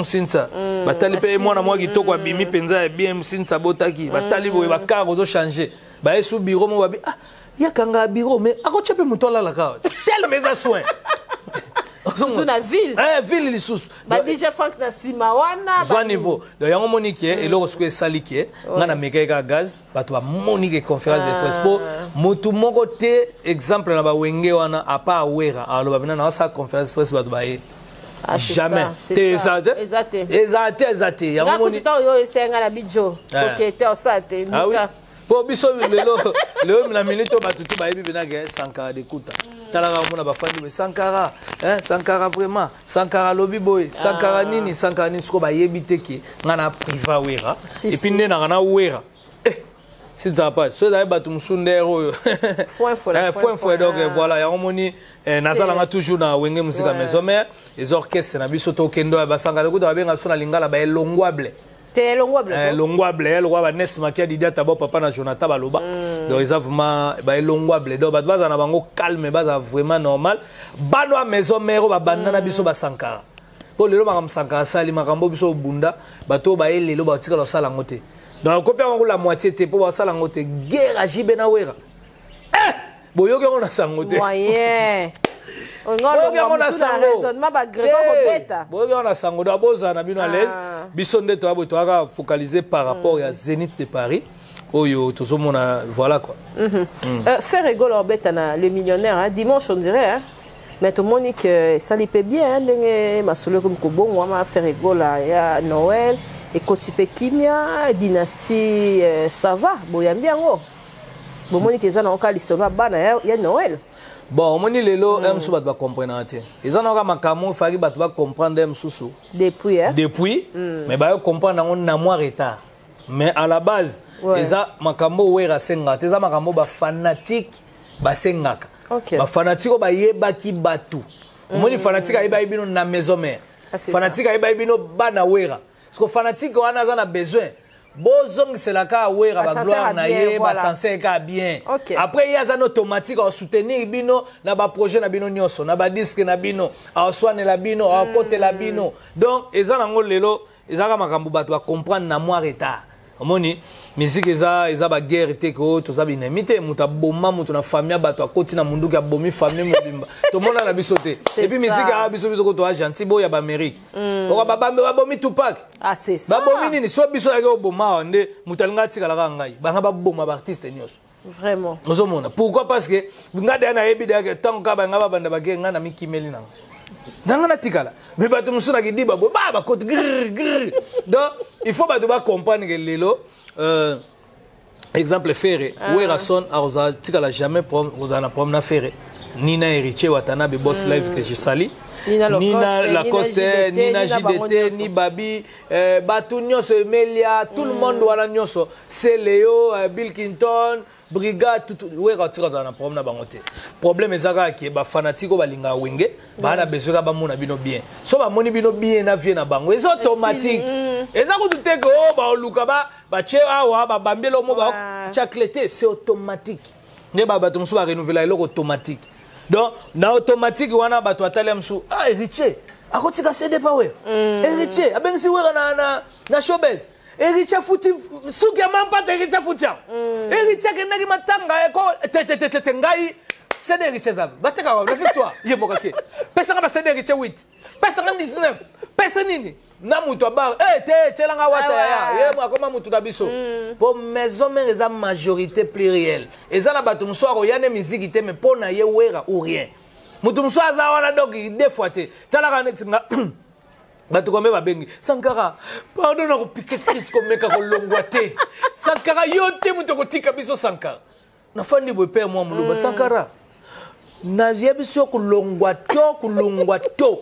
Sinsa batali pe mwana mwa kitoko abimi penza ya bien Sinsa botaki batali boye bakaro zo changer ba esu bureau mo babi ah ya kanga bureau mais akochepe mutola la ka tel mes soin surtout na ville ville lisusu ba DJ Frank na sima wana ba niveau donc yango moniki et loko sko saliki ngana meka gaz bato ba moniki conférence de presse po mutu moko te exemple na ba wenge wana apa awera aloba bina na sa conférence de presse bato ba Ah, jamais. C'est ça. Exact. Il y a un moment où c'est un bidjo. Ok, t'es au sate. Ah oui. Pour biso le la minute au batutu ba yebi benage Sankara d'écoute. Talaka mona ba fandi mais Sankara, Sankara vraiment, Sankara lobby boy, Sankara nini sko ba yebi teki ngana priva wera. Et puis ndena na wera. Si ça passe, ceux d'ailleurs batu musundero. Foi donc voilà, ya omoni nazala toujours na wenge musique maison mère, les orchestres na biso to kendo ba sanga de kuta benga sona lingala ba elongwable. Te elongwable. Elongwable, le roi Nes makia didia tabo papa na Jonathan baloba. Donc ils ont vraiment ba elongwable. Donc baza na bango calme, baza vraiment normal. Banwa maison mère ba bandana biso ba Sankara. Pour le makam Sankara sali makambo biso bunda, bato ba elelo ba tika lo sala ngote. Donc, copie la moitié de pour ça la ngote guerre à Jibenawera. Boyoke on a sangote. Moyen. On a raisonnement ba grego beta. Boyoke on a sangote aboza na bino à l'aise. Bisonde to abo to aga focaliser par rapport à Zénith de Paris. Oyo tozo mona voilà quoi. Faire rigolo beta na le millionnaire hein, dimanche on dirait hein. Mais tout le monde dit que ça lui paie bien hein, ma solo comme Kobo moi ma faire rigolo à Noël. Et Kotipe Kimia, dynastie, ça va, boyambi yango. Bon, moni que ça n'a aucun l'histoire, il y a Noël. Bon, moni lelo, sou bat ba comprendre ate. Ils en ont makamo, fari bat ba comprendre sous. Depuis, hein? Depuis, mais ba comprendre on na moi retard. Mais à la base, ils a makamo wera senga, ils a makamo ba fanatique ba sengaka. Ba fanatique ba yeba ki batu. Moni fanatique ayeba ibino na maison mère. Fanatique ayeba ibino bana wera. Parce que fanatique on a besoin. Bozong c'est la ka wera ba gloire na ye ba sincère ka bien. Après il y a un automatique à soutenir bino na ba projet na bino nyonso na ba disque na bino a soane la bino a côté la bino. Donc ezana ngol lelo ezaka makambu bato ba comprendre na moi retard. Omoni musique eza ba guerre te ko to zabi na mité muta bomma mutu na famille bato akoti na mundu ka bomi famille mobimba. To mona na bisote. Et puis musique a biso ko to agenti bo ya ba Amérique. Ko ba bomi Tupac. Ah c'est ça. Ba bomi nini so biso ya ko bomma nde mutalinga tika la ngai. Ba nga ba bomma ba artiste nyos. Vraiment. Ozomona. Pourquoi parce que ngada na yebi de tant ka ba nga ba banda ba ge nga na mikimeli na. Nangana tikala mais bato musuna ki diba bo ba côté grrr. Donc il faut bato ba comprendre que lelo exemple Ferré Werason aroza tikala jamais na problème na Ferré Nina Héritier Watanabe boss live que je salue Nina Lacoste Nina JDT ni Babi bato nyonso Emelia tout le monde wala nyonso c'est Léo Bill Clinton brigade tout wera tira za na problème na bangote problème ezaka ki ba fanatiko balinga wenge ba na besoin ba mona bino bien so ba moni bino bien na vie na bango ez automatique ezako tout ko ba luka ba che awa ba bambelo mo ba chacleté c'est automatique ne ba bato musu ba renouveler eloko automatique donc na automatique wana bato atale musu héritier akotika CD power héritier abengi wera na showbiz Héritier fouti souki même pas héritier fouti. Héritier que nagi matanga eko tete ngai c'est héritier za. Bateka wa refais-toi. Yemoka ke. Pesa nga c'est héritier 8. Pesa nga 19. Pesa nini? Na mutu bar te langa wata ya. Yemo akoma mutu na biso. Pour maison mais eza majorité plurielle. Eza na bato muso ro yane musique te mais pona ye wera ou rien. Mutu muso aza wana dogi deux fois te. Talaka netinga Bato kombe babengi Sankara pardon na kopike Christ komeka kolongwa te Sankara yote muto kotika biso Sankara na fandi bo père moi muluba Sankara na yebiso kolongwa to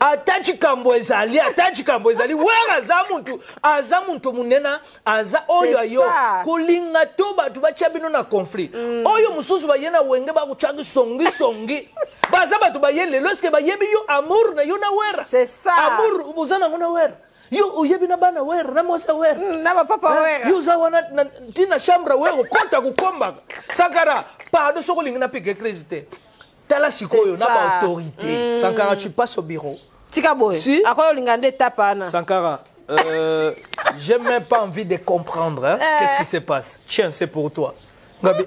Atachi kambo ezali wera aza muntu munena aza oyo ayo kulinga to batu bachabino na conflit oyo mususu bayena wenge bakuchagi songi baza batu bayele lorsque bayebi yo amour na yo na wera c'est ça amour buzana ngona wera yo uyebi na bana wera na mosa wera na papa wera yo za wana tina chambre wera kota kukomba Sankara pardon soko linga na pique crise tala sikoyo na ba autorité Sankara tu passes au bureau tika boy si akoyo linga nde tapana Sankara j'ai même pas envie de comprendre hein? Qu'est-ce qui se passe tiens c'est pour toi Ngabi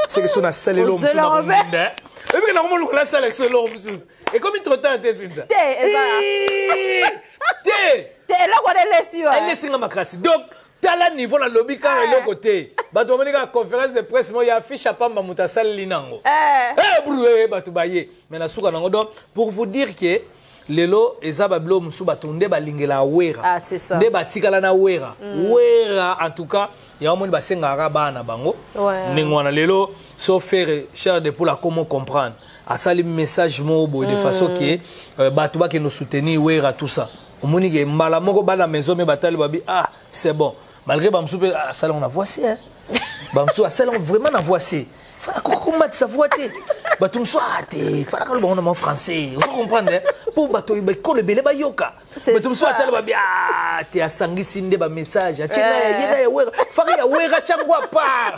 c'est que son a salé l'homme sur la robe et puis la robe la salé sur l'homme et comme il trotte t'es ça t'es là quoi elle laisse nga makasi donc tala niveau la lobby quand le côté bato monika conférence de presse mo ya affiche à pamba mutasal linango broué bato baye mais la souka nango donc pour vous dire que lelo ezaba blo musu batonde balingela wera ah c'est ça nde batikala na wera wera en tout cas ya omoni basengaka bana bango ningwana lelo so faire cher de pour la comment comprendre asali message mo boy de façon que bato ba ke nous soutenir wera tout ça omoni ke mbala moko bana maison me batali babi ah c'est bon malgré bamsou ça on a voici hein bamsou ça on vraiment a voici comment ça voité batum soit fala ka bon en français vous comprenez pour bato ko le belé ba yoka batum soit tel ba bien te asangisi nde ba message atina yena ya wera faka ya wera changwa pa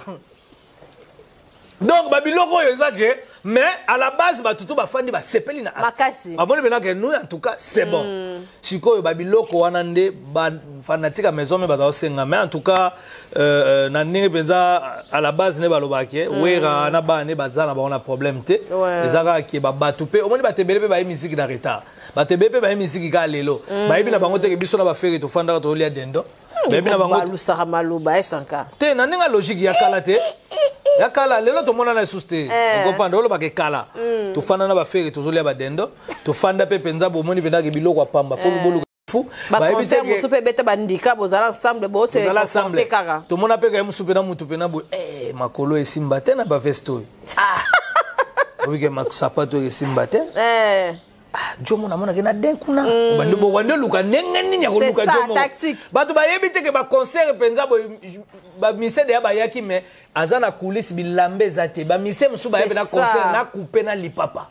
donc babiloko yo zake mais à la base batutu bafandi ba sepeli na makasi abone bena que nous en tout cas c'est bon sikoyo babiloko wana nde ba fanatika maison me baza osenga mais en tout cas na ndenge penza à la base ne balobake wera na ba ne bazana ba on a problème te ezaka ki ba batu pe omoni batebele pe ba musique na retard batebele pe ba musique ka lelo ba yebi na bango te ke biso na ba fere to fanda to lia dendo ba yebi na bango lusaka maluba esanka te na ndenge logique ya kala te ya kala lelo to mona na suste ngopanda olo bake kala to fanda na ba fere to zolia ba dendo to fanda pe penza bo moni pendaki biloko apamba fo bolu fu ba ebite musu pe beta bandika bozala ensemble bo se ensemble to mona pe ka musu pe na mutu pe na bo makolo esimba te na ba vesto obi ke makusapato esimba te jomo na mona ke na den kuna bande bo wande luka nengeni nya ko luka jomo bato ba yebite ke ba concert penza bo ba mise de ba yaki me azana coulisse bilambe zate ba mise musu ba yebe na concert na couper na lipapa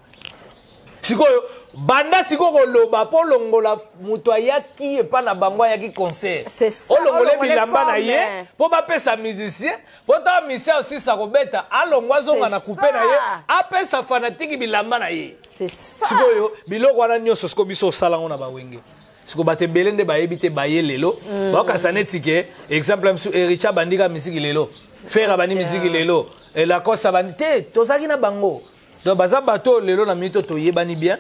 sikoyo banda sikoko loba po longola muto ayaki epa na bango ayaki concert olongole bilamba na ye po bapesa musicien po ta musicien aussi sa kobeta alongwa zonga na couper na ye apesa fanatique bilamba na ye sikoyo biloko wana nyonso siko biso salango na bawenge siko bate belende bayebi te baye lelo bakasa netike exemple msu Ericha bandika misiki lelo faire bani misiki lelo la kosa bani te tozaki na bango donc baza bato lelo na minute to yebani bien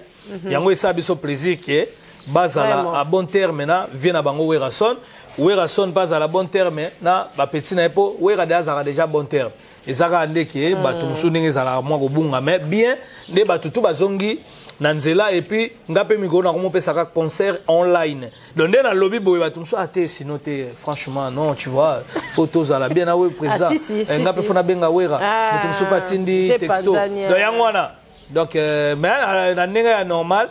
yango esa biso plaisir que bazala à bon terme na vient na bango werason pas à la bon terme na ba petit na epo wera déjà bon terme ezaka ndeke bato musu ndenge ezala mwa kobunga mais bien nde bato tu bazongi na nzela et puis ngape mikolo na komopesa ka concert online donc nde na lobby boye bato musu ate sinon te franchement non tu vois photos à la bien na we président ngape fona benga wera bato musu patindi texto donc yango wana donc mais na ndenge normal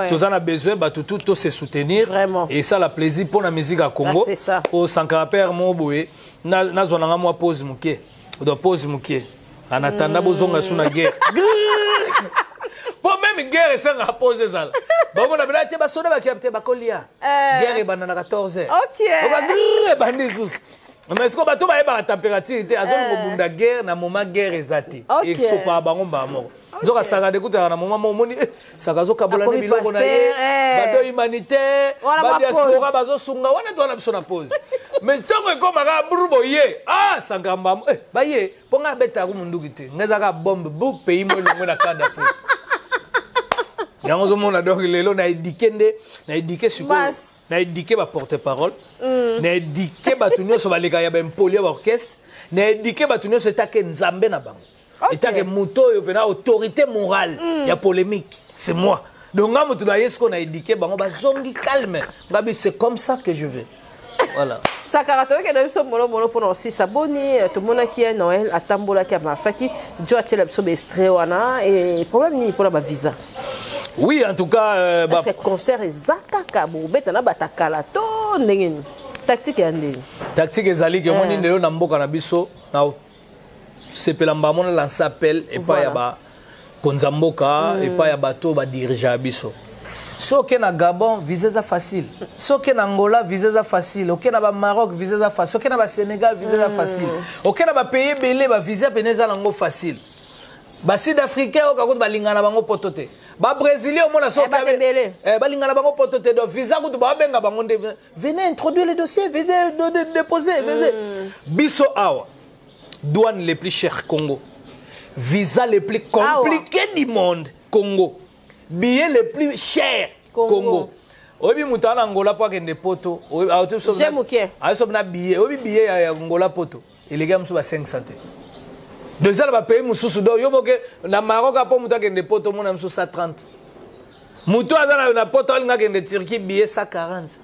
tous en a besoin tout se soutenir vraiment. Et ça la plaisir pour la musique à Congo pour Sankara père mon boye na zonanga moi pause muke do pause muke en attendant bozonga suna guerre pour même guerre ça na pause ça ba mona bela te ba sona ba kiapte ba kolia guerre bana na 14h OK ba bandi sus mais est-ce que bato ba ba température te azoni ko bunda guerre na moment guerre ezati et so pa bango ba moko nzoka saka de kuta na moment momoni saka zo kabola ne biloko na ye bado humanité ba diaspora bazo sunga wana to na biso na pause mais tongo ko maka brubo ye sanga mbam ba ye ponga beta ku mundu kite ngeza ka bombe bu pays mo longo na Canada d'Afrique yango zo mona donc lelo na édiqué suko na édiqué ba porte-parole na édiqué ba tunyo so baleka ya ba mpoli ba orchestre na édiqué ba tunyo so take nzambe na bango et take muto yo pena autorité morale ya polémique c'est moi donc ngamu tu na yesko na édiqué bango ba zongi calme ngabi c'est comme ça que je veux voilà ça caractère que nous sommes mono pour aussi s'abonner tout le monde qui est Noël atambola qui a marché qui doit être le extrait wana et problème ni pour la visa Oui, en tout cas... ces concerts, ezakaka, bobeta na batakala to ndenge. Tactique ya ndenge. Tactique ezali que moni ndelo na mboka na biso na sepelamba mona lancer appel et pas ya ba konzamboka et pas ya bato ba diriger biso. So que na Gabon viser ça facile. So que na Angola viser ça facile. OK na ba Maroc viser ça facile. OK na ba Sénégal viser ça facile. OK na ba pays belé ba viser peneza lango facile. Ba Sud-Africain o ka ko ba lingana bango potote. Ba Brésilien au monde so ba lingana bango potote do visa ko ba benga bango venez introduire les dossiers, venez déposer, venez. Biso awa douane les plus chers Congo. Visa les plus compliqués du monde Congo. Billets les plus chers Congo. Obi mutana Angola pour kende poto. J'aime OK. Ayo sobna billet. Obi billet ya Angola poto. Il gars mso ba 500. Deux ans ba payer mususu do yo boke na Maroc apo muta kende poto mona mso 130. Muto azana na poto alinga kende Turquie billet 140.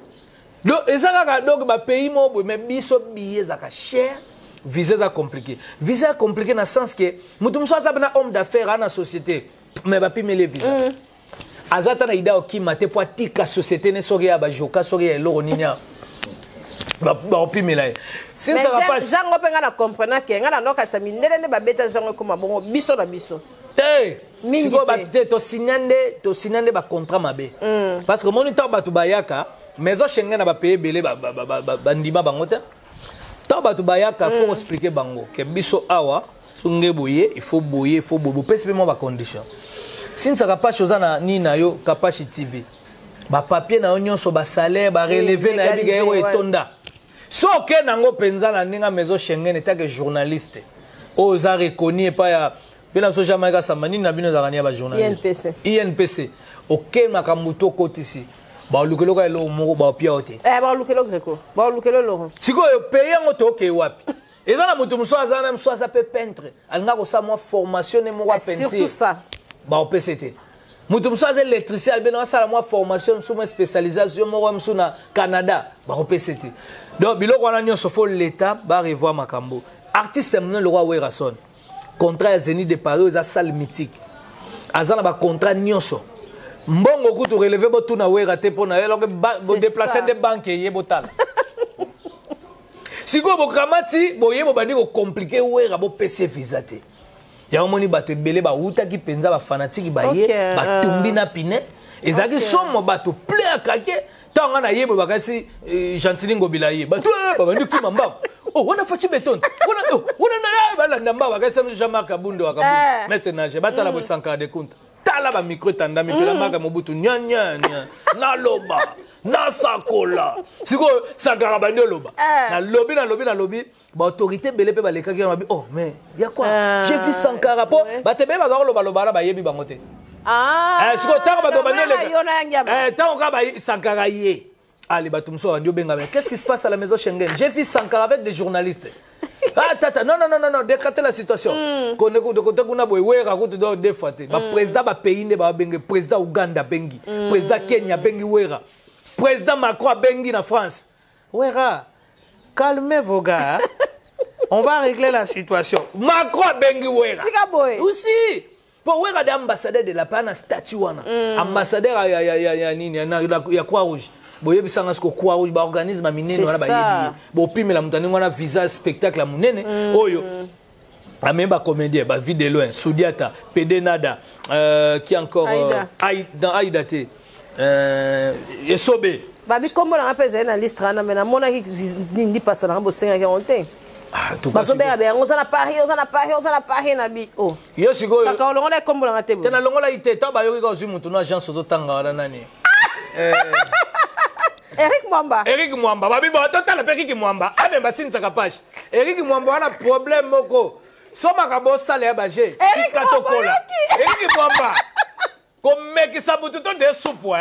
Donc ezaka donc ba pays mo mais biso billet zaka cher. Visa za compliqué. Visa compliqué dans le sens que mutu mso azana homme d'affaires na société mais ba pimele visa. Azata na ida okimate po tika société ne soki ya ba joka soki ya eloko ninya ba opimela since ça va pas jango penga na comprendre que ngana noka sa mindele ne ba beta jango koma bongo biso na biso siko ba to signande ba contrat mabe parce que moni temps batu bayaka maison Schengen na ba payer belé ba ndima bango ta temps batu bayaka faut expliquer bango que biso awa sunge boye il faut bobo pese mo ba condition. Si ça pas chose na ni na yo kapashi TV ba papier na onyo so ba salaire ba relever na biga yo etonda so ke nango penza na ninga maison Schengen eta que journaliste oza reconnu pas ya pela so jamais ka samani na bino za kania ba journaliste INPC OK makamuto kotisi ba lukelo ka lo mo ba pia ote ba lukelo greko ba lukelo lo siko yo payer ngo to ke wapi ezana mutu mso azana mso azape peintre alinga ko sa mo formation ne mo wa peinture surtout ça ba au PCT mutu mso aza électricien albena sala moi formation sur spécialisation mo mso na Canada ba au PCT donc biloko wana nyonso fo l'état ba revoir makambo artiste mno le roi Werason contrat ya Zénith de Paris za salle mythique azana ba contrat nyonso mbongo kutu relever bo tuna wera te pona eloko bo déplacer de banque ye botala siko bo kamati bo ye bo bandi ko compliquer wera bo PC visa te ya omoni bato ebele ba uta ki penza ba fanatique ba ye ba tumbi na pine ezaki somo bato ple akake tanga na yebo bakasi Gentili Ngobila ye bato ba bandu ki mamba oh wana fachi beton wana na ba la ndamba bakasi Jean-Marc Kabundo akabu maintenant je batala bo 100 de compte tala ba micro tanda mi pela maka mobutu nya na loba na sakola siko sagara bande loba na lobi ba autorité belé pe ba lekaki ma bi oh mais y a quoi j'ai vu Sankara po ba tebe ba loba ba yebi bango te siko tango ba bande le tango ka ba Sankara ye allez ba tumso ba ndio benga mais qu'est-ce qui se passe à la maison Schengen j'ai vu Sankara avec des journalistes tata non décrater la situation kone ko de kuna boy wera ko do deux fois te ba président ba pays ne ba bengi président Uganda bengi président Kenya bengi wera président Macron bengi na France wera calmez vos gars on va régler la situation Macron bengi wera aussi pour wera d'ambassadeur de la pana statue wana ambassadeur ya nini ya Croix Rouge boye bisanga sko Croix Rouge ba organisme minene wana ba yebi bo pimela mutani ngona visa spectacle munene oyo ameba comédien ba vie de loin Soudiata PD Nada qui encore dans Aïda te Esobe babi kombo na pesa na liste rana mais na mona ki ndi passa na bo senga ki onte tout cas on s'en a Paris na bi oh yo siko ça ka longola kombo na te tena longola ite ta ba yoki ka uzu mutu na agence to tanga wana nani Eric Mwamba babi ba totala pe Eric Mwamba ave basinza kapashi Eric Mwamba wana problème moko soma ka bo sale ba je tikatokola Eric Mwamba komeki sabutu to de soupe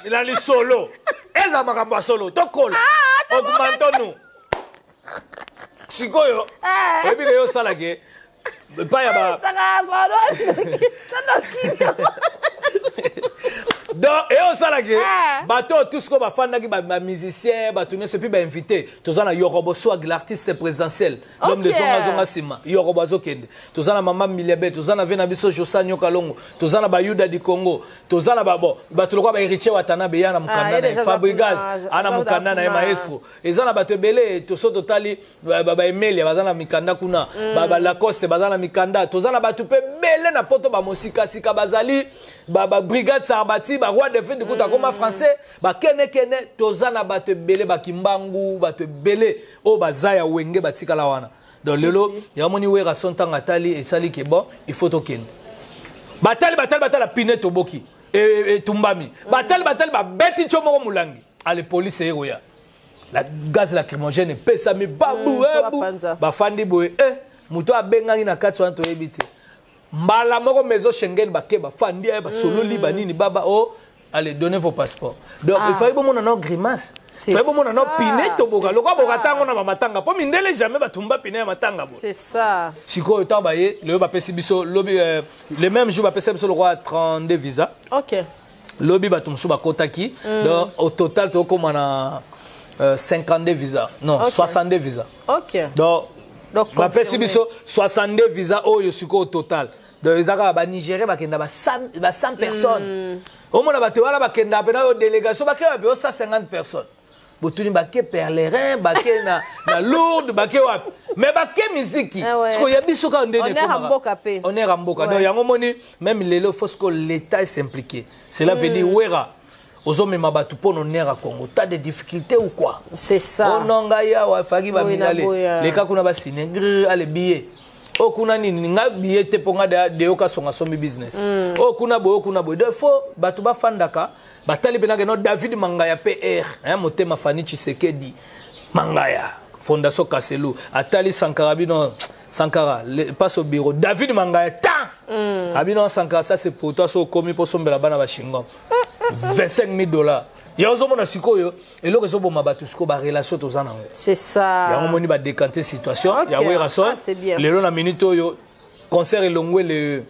il a li solo eza makambo solo tokola augmentons-nous sikoyo ebi ke yo sala ke pa ya ba Donc, et on s'en a dit, bateau, tout ce qu'on va faire, les musiciens, bateau, ne se plus invité. Tous en a Yorobo Swag, l'artiste présidentiel, l'homme de Zonga Sima, Yorobo Zokende. Tous en a Maman Miliabé, tous en a Venabiso Josa Nyokalongo, tous en a Bayuda du Congo, tous en a Babo, bateau, héritier Watanabe, Yana Mukanda, Fabrigaz, Anna Mukanda, Maestro. Et en a bateau Belé, tous autres tali, Baba Emelia, Bazana Mikanda Kuna, Baba Lacoste, Bazana Mikanda, tous en a bateau Belé, na poto ba Mosika Sika Bazali, Baba Brigade Sarbati, ba Roi de Fête de Kouta Koma français, ba Kene, Tozana Bate Belé, ba Kimbangu, Bate Belé, O Bazaya Wenge, Batika Lawana. Donc, Lelo, Yamoni Wera son temps à Tali et Sali qui est bon, il faut token. Batali, la pinette au Boki, et Tumbami. Batali, Beti Chomo Moulangi. Allez, police et Roya. La gaz lacrymogène, Pesame, Babou, Bafandi Boué, Mouto a Bengari na 400 éviter. Mbala moko mezo Schengen bakeba fandi ba solo libanini baba oh allez donnez vos passeports. Donc il fallait bon mon grimace. Il fallait bon mon piné to boka lokwa boka tango na matanga po mindele jamais batumba piné matanga bo. C'est ça. Siko temps baye le ba pesi biso lobby le même jour ba pesi biso le roi 32 visa. OK. Lobby batumsu ba kotaki donc au total to comme on a 52 visas. Non, 62 visas. OK. Donc ba pesi biso 62 visas au yosiko au total. Donc, ils ont Nigeria, ils ont 100 personnes. Au moins, ils ont une délégation, ils ont 150 personnes. Ils ont des pèlerins, ils ont lourdes, mais ils ont musique. On est Ramboka. Donc, même l'État s'implique. Cela veut dire, aux hommes mabatu pour nos nerfs à Congo, t'as des difficultés ou quoi? C'est ça. On a les cas qu'on a signé, les billets. Oh kuna nini nga billet pour nga de oka songa somi business. Oh kuna boy de fo batu ba fandaka batali benanga no David Mangaya PR hein motema Fani Tshisekedi Mangaya Fondation Kaselu atali Sankara bino Sankara passe au bureau David Mangaya tant abino Sankara ça c'est pour toi so commis pour sombela bana ba shingom $25,000. Il y a un sikoyo et le réseau bon mabatu siko ba relation tozana. C'est ça. Il y a un moni ba décanter situation. Il y a ouais raison. Le long la minute yo concert elongwe le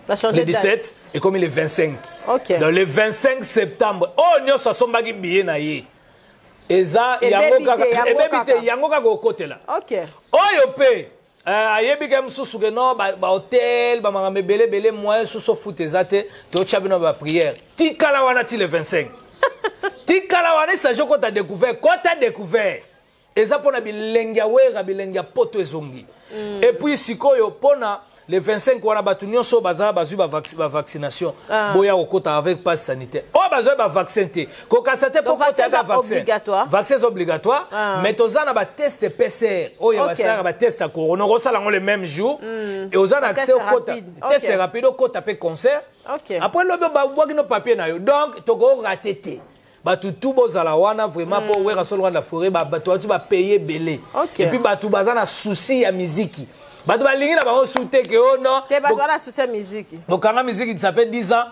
17 et comme le 25. OK. Dans le 25 septembre, oh nyo so sombaki billet na ye. Eza yango ka go côté là. OK. Oh yo pe ayebi ke msusu ke no ba hotel ba manga belé moyen sous foot ezate to chabino ba prière. Ti kala wana ti le 25. Ti kala wana sa joko ta découvert, quoi ta découvert. Eza pona bilengia wera bilengia poto ezongi. Et puis sikoyo pona le 25 wana batu nyonso baza bazui ba vaccination. Boya okota avec passe sanitaire. Oh bazui ba vaccin te. Ko kasate pour kota ba vaccin. Vaccin obligatoire, mais tozana ba test PCR. Oh ya ba ba test à corona rosala le même jour et ozana accès au kota. Test rapide au kota pe concert. Après le ba boaki no papier na yo. Donc toko ratété. Batu tout bozala wana vraiment pour wera solo la forêt batu tu va payer belé. Et puis batu bazana souci ya musique. Batu balingi na ba souté que oh non. Te batu na souci ya musique. Bokanga musique ça fait 10 ans.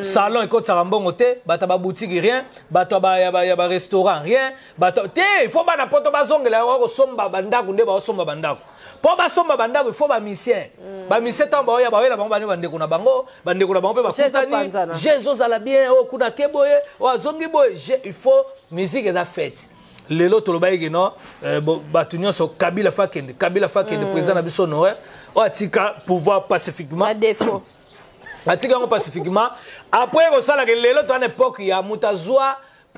Salon et côte sarambongo te, batu ba boutique rien, batu ba ya ba restaurant rien. Batu te il faut ba na poto bazongela ko somba bandako nde ba somba bandako. Po ba somba bandako il faut ba misien. Ba misien tamba oya ba wela bango bani bandeko na bango pe ba kutani. Jésus ala bien o kuna keboye o azongi boye, il faut musique et la fête. Lelo tolobaye no batunyo so Kabila Fakende président na biso no o atika pouvoir pacifiquement à défaut atika pacifiquement après ko sala que lelo to en époque ya mutazwa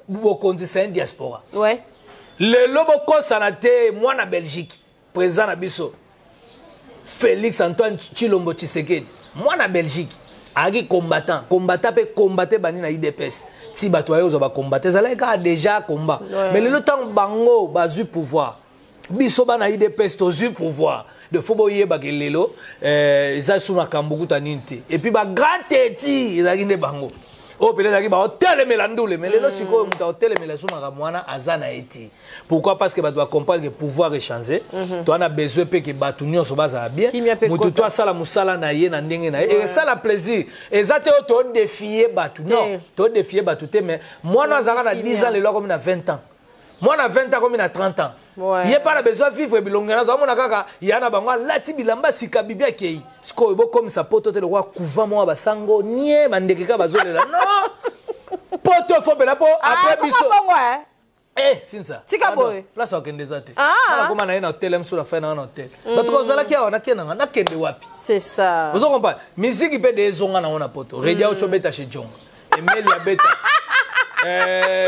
bokonzi c'est une diaspora ouais lelo boko sanate moi na Belgique président na biso Félix Antoine Tshilombo Tshisekedi moi na Belgique agi combattant pe combattre bani na IDPS si bato ayo ba combattre ça là déjà combat mais le temps bango bazu pouvoir biso bana IDPS to zu pouvoir de foboye ba kelelo za suna kambuku taninte et puis ba grand teti za kinde bango oh peut-être ba hotel melandule mais le siko muta hotel melasuma ka mwana azana eti pourquoi parce que ba doit comprendre que pouvoir échanger to ana besoin pe que batu nyonso baza bien mutu to sala musala na ye na ndenge na et ça la plaisir ezate to défier batu non to défier batu te mais moi na zaka na 10 ans le lo comme na 20 ans moi na 20 ans comme na 30 ans il y a pas la besoin vivre bilongana za mona kaka yana bango lati bilamba sika bibia kei siko bo comme ça poto te le roi couvent moi basango nie mandeke ka bazolela non poto faut bela po après biso Sinza. Tika boy. Place au kende zate. Comment na na hôtel sur la fin na hôtel. Bato kozala ki na kena na kende wapi. C'est ça. Vous comprenez? Musique pe de zonga na ona poto. Redia ocho beta chez Jonga. Emeli ya beta.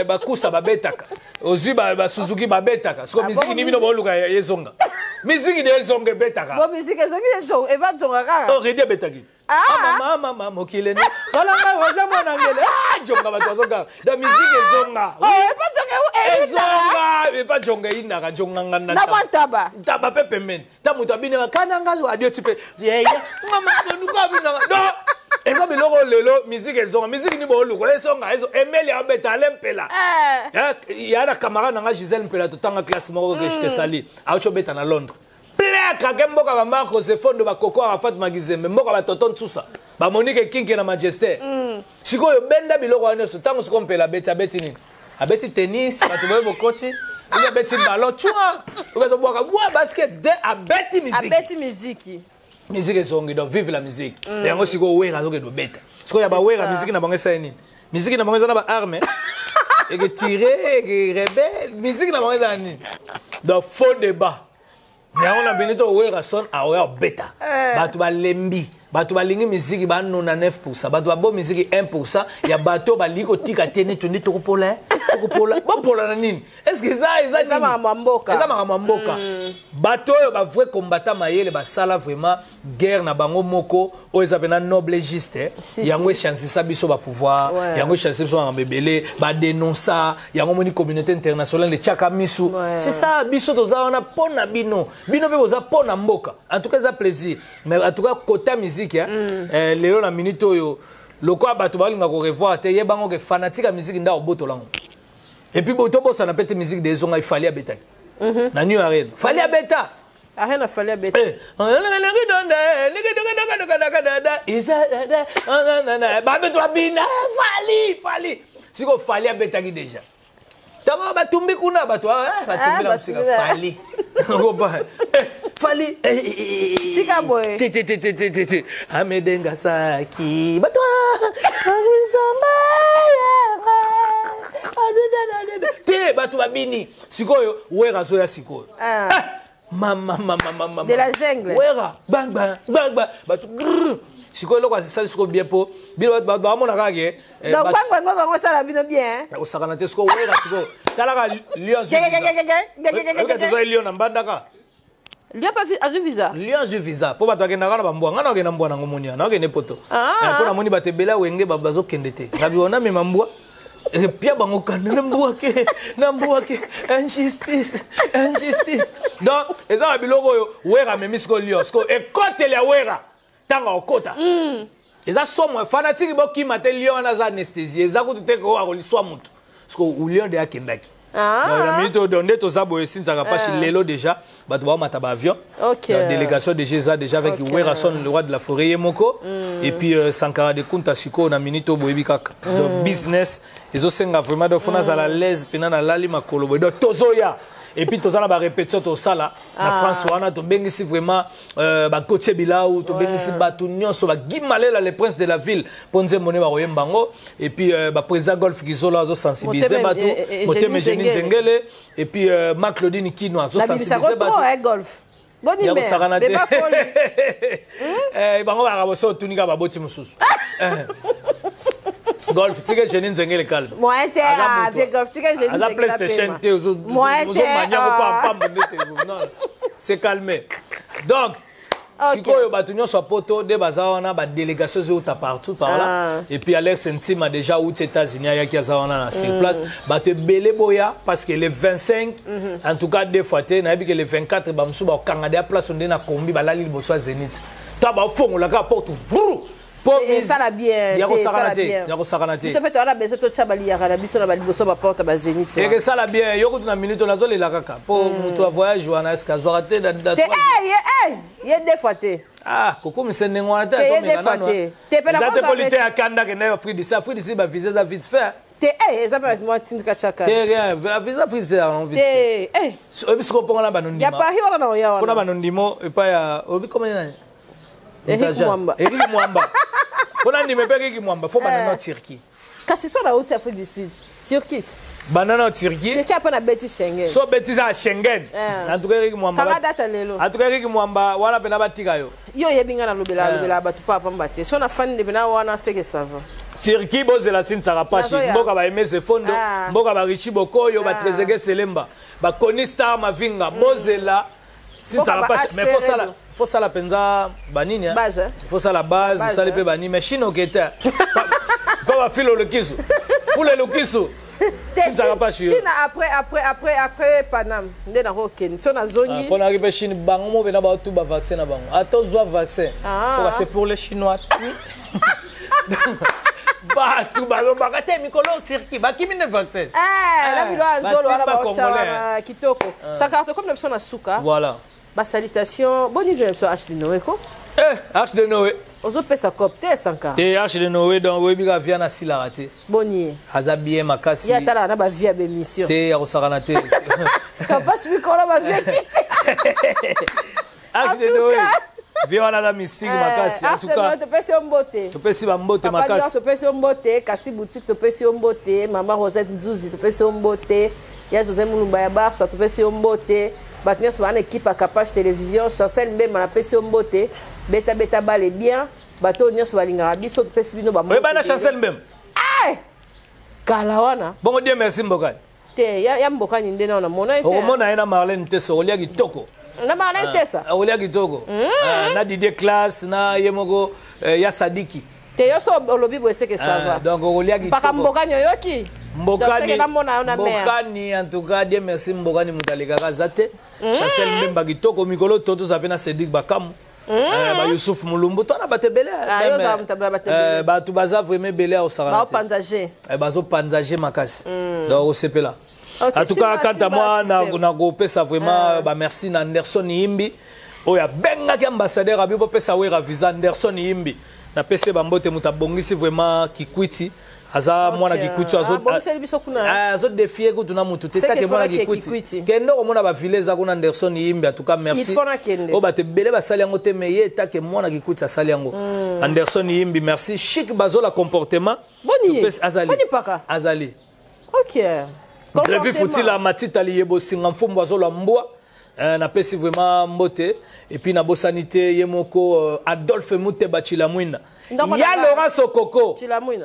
Bakusa babetaka. Ozi ba Suzuki babetaka. Siko musique ni bino boluka yezonga. Musique de zonga betaka. Bon musique zonga zonga e ba zonga kaka. Oh Redia betaki. Mama mokile ne. Salanga waza mwana ngele. Jonga bato zonga. Da musique zonga. Pas jonga inaka jonga ngana na mwantaba taba pepe men ta muto abina kana ngazo adio tipe mama nuka vina do eza biloko lelo musique ezonga musique ni bolu ko esonga ezo Emeli abeta lempela ya na camarade nga Gisèle Mpela totanga classe moko que je te sali acho beta na Londres pleka kemboka ba Marco Sefondo ba Koko Arafat Magizembe mboka ba Tonton Tsusa ba Monique Kinke na Majesté sikoyo benda biloko wana so tango siko Mpela beta beti nini abeti tennis batuboye bokoti il abeti ballon chua ubezo boka boa basket de abeti musique musique ezongi donc vive la musique yango siko wera zoke do beta siko ya ba wera musique na bango esa nini musique na bango eza na ba arme et que tirer et que rebelle musique na bango eza nini donc faux débat yango na benito wera son a oya beta batu ba lembi bato balingi musique ba 99%, bato ba bo musique 1%, ya bato baliko tika tene tuni tokopola bon pola na nini est-ce que ça mamboka bato ba vrai combattant mayele ba sala vraiment guerre na bango moko o ezapena noble juste yango chance sa biso ba pouvoir yango chance biso ba bebele ba dénoncer yango moni communauté internationale de chaka misu c'est ça biso toza wana pona bino pe boza pona mboka en tout cas ça plaisir mais en tout cas côté musique lelo na minute oyo lokwa bato balinga ko revoir te yebango ke fanatique ya musique nda obotolango et puis boto bossa na pete musique des zonga il fallait abeta na new arena fallait abeta arena fallait abeta ba beto abina fallait siko fallait abeta ki déjà tama batumbi kuna bato batumbi na musique fallait fali tika boy amedenga saki bato te bato babini sikoyo wera zoya sikoyo mama de la jungle wera bang bato sikoyo loko asisa siko bien po bilo bato bamona kake donc bang sala bino bien o sakana te siko wera siko talaka lion lion mbandaka Lion pas visa. Lion visa. Pour bato akenda kana bambwa ngana okenda mbwa na ngomonia na okende poto. Pour na moni batebela wenge babazo kendete. Ngabi ona me mambwa. Pia bango kana mbwa ke injustice. Donc eza biloko yo wera memisko lion. Sko ekotele ya wera. Tanga okota. Eza somo fanatique boki matel lion na za anesthésie. Eza ko tuteko akoliswa mutu. Sko lion de akendaki. La minute donné to zabo sinza kapashi lelo déjà bato ba mata ba avion la délégation de Jésus déjà avec Werason le roi de la forêt Yemoko et puis Sankara de Kunta Siko na minute boyebi kaka donc business ezo senga vraiment de fona za la l'aise pena na lali makolo donc tozoya et puis tozana ba répétition to sala na France wana to bengisi vraiment ba Kotie Bilau to bengisi batu nyonso ba Gimalela le prince de la ville ponze mone ba oyembango et puis ba président Golf Gizolo azo sensibiliser batu Moteme Jenny Nzengele et puis Marc Claudine Kino azo sensibiliser batu golf boni me beba koli bango ba boso tunika ba boti mususu golf tika Jenny Nzengele calme moi était avec golf tika Jenny Nzengele à PlayStation te ozo non c'est calmé donc sikoyo bato nyonso apoto de baza wana ba délégation zota partout par là et puis Alex Ntima déjà aux États-Unis ayaki aza wana na sur place bato belé boya parce que le 25 en tout cas deux fois na bi que le 24 ba musu ba kangade place onde na kombi balali liboso Zénith ta ba fongola ka porte ça la bien yako sakanate ça peut on a besoin de chabali ya kana biso na ba liboso ba porte ba Zénith et que ça la bien yoko na minute na zole la kaka pour mutu voyage wana eska zorate da ye deux fois te koko misende ngwana ta to mekana no te polite akanda ke na Afrique d'ici ba visa za vite fait ça peut être moi tindika chaka rien visa Afrique en vite fait obisko ponga na banondima ya Paris wana na ya wana kuna banondimo epa ya obi comment nani Eric Mwamba. Kuna nimepeka Eric Mwamba faut banana Turquie. Kasi so na outi Afrique du Sud. Turquie. Banana Turquie. Turquie apa na beti Schengen. So beti za Schengen. En tout cas Eric Mwamba. Kanga data lelo. En tout cas Eric Mwamba wana pena batika yo. Yo yebinga na lobela batu pa pamba te. So na fan de bena wana c'est que ça va. Turquie bozela sin sarapashi mboka ba emeze fondo mboka ba richi bokoyo ba trezege selemba ba konista mavinga bozela sin sarapashi mais faut ça la penza banini hein base faut ça la base ça le pe banini mais chino keta pas ba filo le kisu fule le kisu sin sarapashi Chine après Panam nde na roken so na zongi on arrive Chine bango mo bena ba tout ba vaccin na bango atozwa vaccin c'est pour les chinois Batu balo bakate mikolo Turquie bakimi ne vaccin la vidéo azolo ala ba kitoko ça carte comme l'option na suka voilà ba salutation bonne nuit l'option H de Noé ko H de Noé ozo pesa copte sanka H de Noé donc oui bika via na sila raté bonne nuit azabie makasi ya tala na ba via be mission te ya kosakana te kapasi mikolo ba via kite H de Noé Viens à la mystique, makasi. En tout cas, tu peux si mbote. Tu peux si mbote, makasi. Tu peux si mbote, kasi boutique, tu peux si mbote. Maman Rosette Nzuzi, tu peux si mbote. Ya José Moulumba ya Barça, tu peux si mbote. Batnia sur une équipe à Capage Télévision, Chancel Mbemba na peux si mbote. Beta bale bien. Bato nyo sur balinga biso, tu peux si bino ba mbote. Oui, bah na Chancel Mbemba. Ah! Kalawana. Bon Dieu merci Mbokani. Te ya Mbokani ndena na mona ite. O mona ina Marlène Teso, olia kitoko. Na Marlène Tessa. Olia kitoko. Na Didier Classe, na Yemogo ya Sadiki. Te yo so olobi bo ese que ça va. Donc olia kitoko. Paka Mbokani yoki. Mbokani en tout cas Dieu merci Mbokani mutaleka kazate. Chancel Mbemba kitoko mikolo toto zapena Cédric Bakamu. Ba Youssouf Mulumbu to na batebele. Ba tu baza vraiment belé au Sarana. Ba panzager. Ba zo panzager makasi. Donc au sepela. En tout cas, quant à moi, na pesa vraiment ba merci na Anderson Yimbi. Oya benga ki ambassadeur abi bo pesa wera visa Anderson Yimbi. Na pese bambote mutabongisi vraiment kikwiti. Aza mwana kikwiti azo défier ko tuna mutu teta ke mwana kikwiti. Kendo ko mona ba vileza ko na Anderson Yimbi en tout cas merci. O ba te belé ba sali yango te meye ta ke mwana kikwiti sali yango. Anderson Yimbi merci. Chic bazola comportement. Boni. Azali. Boni paka. Azali. OK. Grevi faut-il la matita liebo singam mboazo la mboa na pesi vraiment mbote et puis na bosanité yemoko Adolphe Muteba Chilamwina ya Laurent Sokoko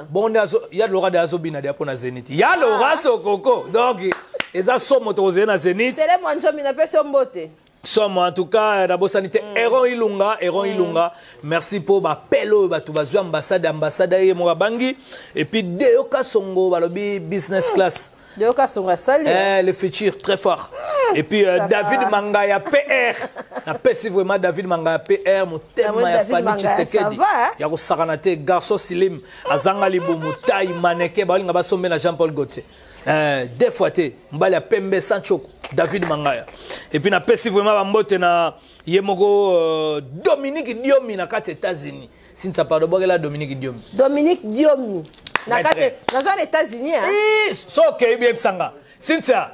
bon ya Laurent de Azobina de apona Zenith ya Laurent Sokoko donc eza somo tozé na Zenith c'est les mwanjomi na pesi mbote somo en tout cas na bosanité Eron Ilunga merci pour ba pelo ba tu bazwa ambassade yemo bangi et puis Deoka Songo balobi business class le futur très fort. Et puis David Mangaya PR. Na pesi vraiment David Mangaya PR mon thème ya Fanny Tshisekedi. Ya ko saranate garçon Silim azanga libumu tai maneke balinga basombe na Jean-Paul Gaultier. Deux fois te mbali ya Pembe Sancho David Mangaya. Et puis na pesi vraiment bambote na yemoko Dominique Diomi na kati États-Unis. Si tu parles de Dominique Diomi. Dominique Diomi. Dans les États-Unis, hein? So que bien sanga. Cynthia.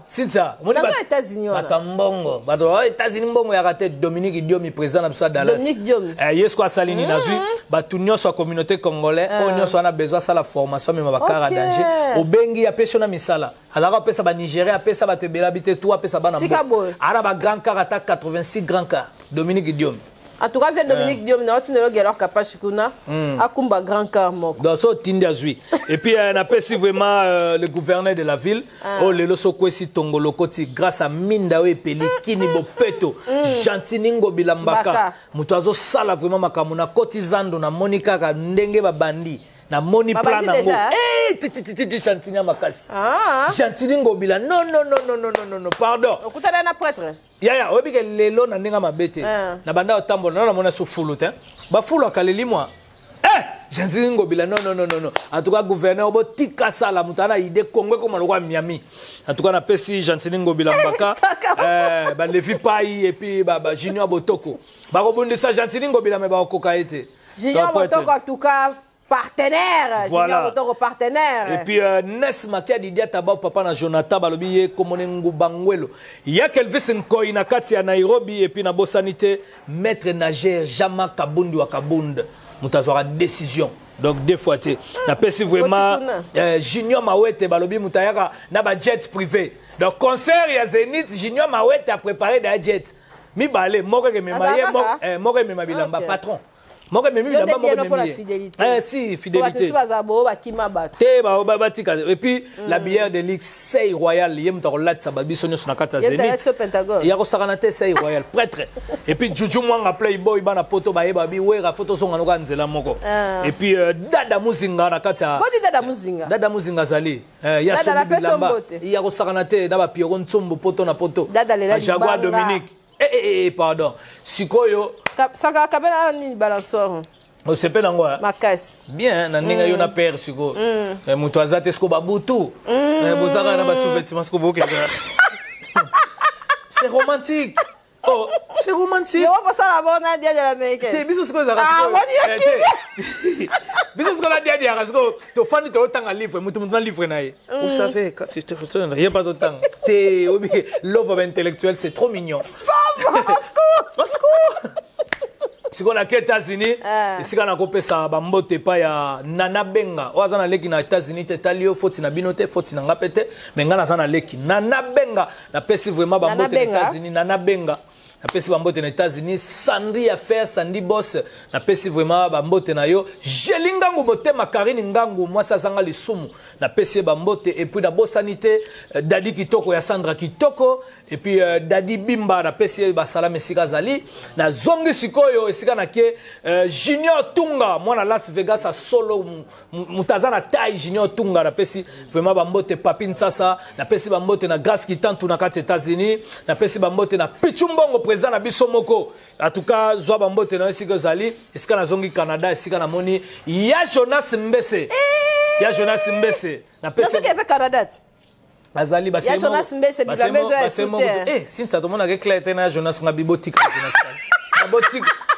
Cynthia. Dans les États-Unis. Batambongo. Batro États-Unis mbongo ya kate Dominique Diomi président na Dallas. Dominique Diomi. Yesko salini nazui. Batunyo so communauté congolais. Onyo so na besoin ça la formation mais bakara danger. Obengi ya pesa na misala. Alaka pesa ba Nigeria pesa ba tebela bité toi pesa ba na. Ara ba grand car attaque 86 grand car. Dominique Diomi. En tout cas, Dominique Diom, nous avons alors capable à Kumba grand car mort. Dans ce Tindiazui. Et puis, on a perçu vraiment le gouverneur de la ville. Oh, le Losokwesi Tongolo Koti, grâce à Mindawe Peli, Kini Bopeto, Jantiningo Bilambaka. Mutazo Sala vraiment Makamuna, Kotizando, na Monica, Ndenge Babandi. Na moni plan nango titi chantinia makasi chantiningo bila non pardon okutana na prêtre ya obi ke lelo na ndinga mabete na banda otambola na mona so fulu te ba fulu akaleli moi chantiningo bila non en tout cas gouverneur obo tika sala mutana ide Congo comme le Miami en tout cas na pesi chantiningo bila mbaka ba levi pai et puis ba junior botoko ba kobundisa chantiningo bila me ba kokaete junior botoko en tout cas partenaire, voilà. Partenaire. Et puis Nesma qui a dit taba papa na Jonathan balobi komonengu bangwelo. Il y a Kelvis Nkoi na kati ya Nairobi et puis na bosanité maître nageur Jama Kabundi wa Kabund. Mutazora décision. Donc 2 fois te. Na pesi vraiment Junior Mawete balobi mutayaka na ba jet privé. Donc concert ya Zénith Junior Mawete a préparé des jet. Mi balé moko ke memaye moko me mabilamba patron. Moko me bilamba moko me fidélité. Si fidélité. Et puis la bière de l'X Sey Royal yem to lat sa babi sonyo na kata Zénith. Ya ko sakanate Sey Royal prêtre. Et puis Juju Mwanga Playboy bana poto ba yeba bi wera photo songa no kanzela moko. Et puis Dada Muzinga na kata. Bodi Dada Muzinga. Dada Muzinga zali. Ya so bilamba. Ya ko sakanate na ba Pierrot Ntsombo poto na poto. Jaguar Dominique. Pardon. Sikoyo. Saka kabela ni balançoire. O sepe nango. Makas. Bien, na ninga yo na père siko. Muto azate sko babutu. Bozaka na ba sous-vêtements sko boke. C'est romantique. Oh, c'est romantique. On va passer la bonne dia de l'Amérique. Te biso sko za sko. Biso sko la dia dia sko. To fani to tanga livre, mutu na livre nae. Vous savez, quand tu te retournes, il y a pas de temps. Te obi love intellectuel, c'est trop mignon. Au secours. Si on a aux États-Unis, si on a coupé ça, bambote pa ya Nana Benga. Oza na leki na États-Unis, Tetalio, foti na binote, foti na ngapete, mais ngana sana leki Nana Benga. Na pesi vraiment bambote aux États-Unis, Nana Benga. Na pesi bambote aux États-Unis, Sandy affaire, Sandy boss. Na pesi vraiment bambote na yo. Jelinga ngubote makarine ngangu, moi ça sanga lisumu. Na pesi bambote et puis la sanité, Dadi Kitoko ya Sandra Kitoko. Et puis Dadi Bimba na pesi basalam esika zali na zongi sikoyo esika na ke Junior Tunga moi na Las Vegas a solo mutazana tai Junior Tunga na pesi vraiment bambote Papin Sasa na pesi bambote na Grace Kitantu na kati États-Unis na pesi bambote na Pichumbongo président na biso moko en tout cas zwa bambote na esika zali esika na zongi Canada esika na moni ya Jonas Mbese ya Jonas Mbese na pesi Canada. Azali ya Jonas Mbese bila mezo ya soutien. Sinta to mona ke clair na Jonas ngabi botika Jonas.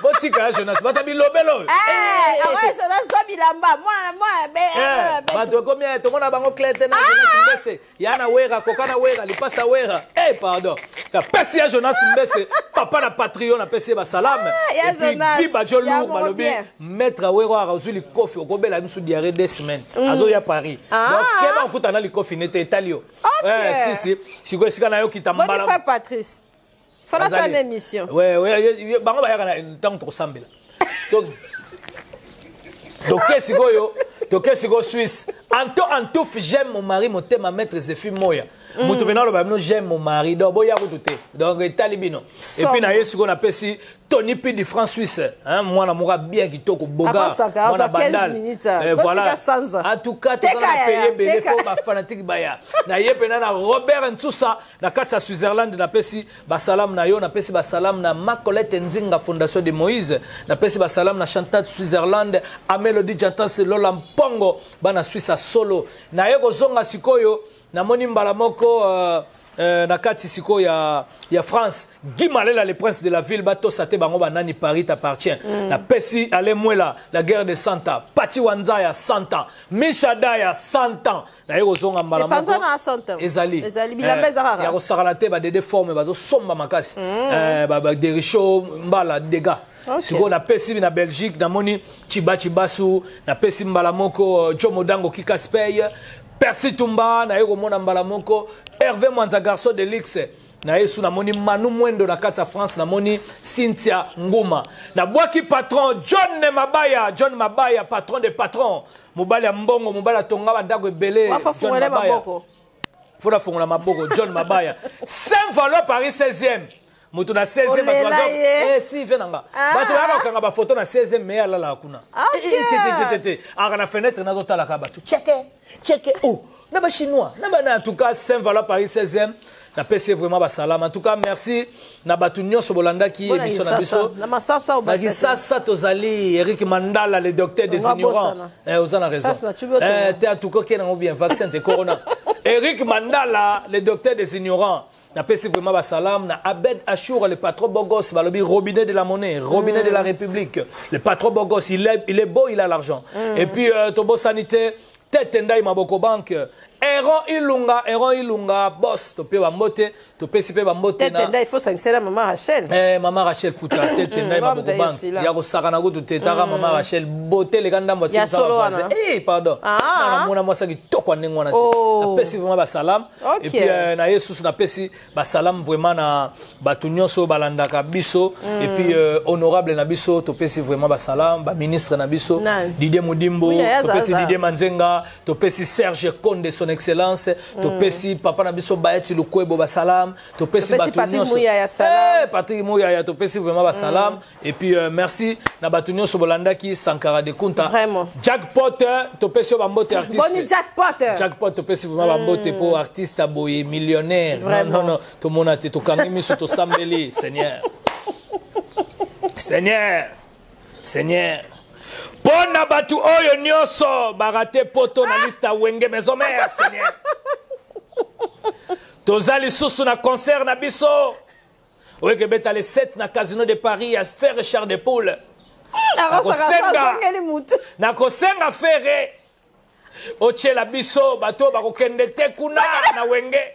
Botika Jonas batabi lobelo. Jonas zabilamba moi bato combien to mona bango clair na Jonas Mbese. Yana wera kokana wera lipasa wera. Pardon. La pesi ya Jonas Mbese papa na Patreon na pesi ba salam. Et puis Giba Jolou malobi maître wera azuli kofi okobela misu diarrhée 2 semaines. Azo ya Paris. Donc keba okutana li kofi nete Italio. Si quoi est-ce qu'on a eu qui t'a mal fait Patrice. Fera sa émission. Ouais bango ba yaka na tant to sambela. Donc qu'est-ce que Suisse. Anto j'aime mon mari mon thème à maître Zéphie Moya. Mutu bena lo ba no j'aime mon mari donc boya ko tout donc talibino. Et puis na yesu qu'on appelle si Tony P de France Suisse hein moi na moka bien kitoko boga moi na bandal voilà en tout cas tu vas payer belé fo ba fanatique baya na yepena na Robert Ntsusa na katsa Switzerland na pesi ba salam na yo na pesi ba salam na Macolette Nzinga Fondation de Moïse na pesi ba salam na Chantal Switzerland a Melody Jantas Lola Mpongo bana Suisse solo na yeko zonga sikoyo na moni mbala moko na kati siko ya France Guy Malela le prince de la ville bato sate bango banani Paris t'appartient na pesi ale mwela la guerre de 100 ans Pati Wanza ya 100 ans Mishada ya 100 ans na yeko zonga mbala moko ezali bilambeza ya ko sakalate ba de forme bazo somba makasi ba de richo mbala dega siko na pesi na Belgique na moni Chibasu na pesi mbala moko Jomo Dango Kikaspey Percy Tumba na yeko mona mbala moko Hervé Mwanza garçon de l'X na yesu na moni Manu Mwendo na kati France na moni Cynthia Nguma na bwaki patron John Mabaya patron des patrons mobali ya mbongo mobali atonga bandako ebele John Mabaya fona fongola maboko John Mabaya Saint-Valo Paris 16e mutu na 16e bato si venanga bato yaka kanga ba photo na 16e mais ala la kuna aka na fenêtre na zotala ka bato check na ba chinois na en tout cas Saint-Valo Paris 16e na PC vraiment ba salam en tout cas merci na bato nyonso bolanda ki émission na biso na masasa au baki sasa tozali Eric Mandala le docteur des ignorants vous en avez raison en tout cas qui na bien vaccin de corona Eric Mandala le docteur des ignorants na pesi vraiment ba salam na Abed Achour le patron Bogos balobi robinet de la monnaie robinet de la République le patron Bogos il est beau il a l'argent et puis Tobo sanité tête ndai maboko banque Eron Ilunga, boss, topé bambote, topé si pe bambote na. Il faut sanctionner maman Rachel. Maman Rachel Fouta, tete na bank. Ya ko sakana go tetara maman Rachel boté les ganda mo ya solo wana. Pardon. Na mona mo saki toko ndenge wana te. Na pesi vraiment ba salam et puis na Yesus na pesi ba salam vraiment na batunyonso balandaka biso et puis honorable na biso topé si vraiment ba salam ba ministre na biso Didier Mudimbo, topé si Didier Manzenga, topé si Serge Konde son excellence, topé si papa na biso Baeti Lukwebo ba salam, topé si batunyonso. Patrick Mouya topé si vraiment ba salam et puis merci na batunyonso bolandaki Sankara de Kunta. Vraiment. Jackpot topé si bambote artiste. Bonne jackpot. Jackpot topé si vraiment bambote pour artiste aboye millionnaire. Non tout le monde a été tout kangimi sur to sambeli Seigneur. Seigneur. Pona batu oyo nyoso barate poto na lista wenge maison mère Seigneur. Tozali susu na concert na biso. Oye beta le 7 na Casino de Paris à faire char de poule. Na kosenga fere. Oche la biso bato bakokende te kuna na wenge.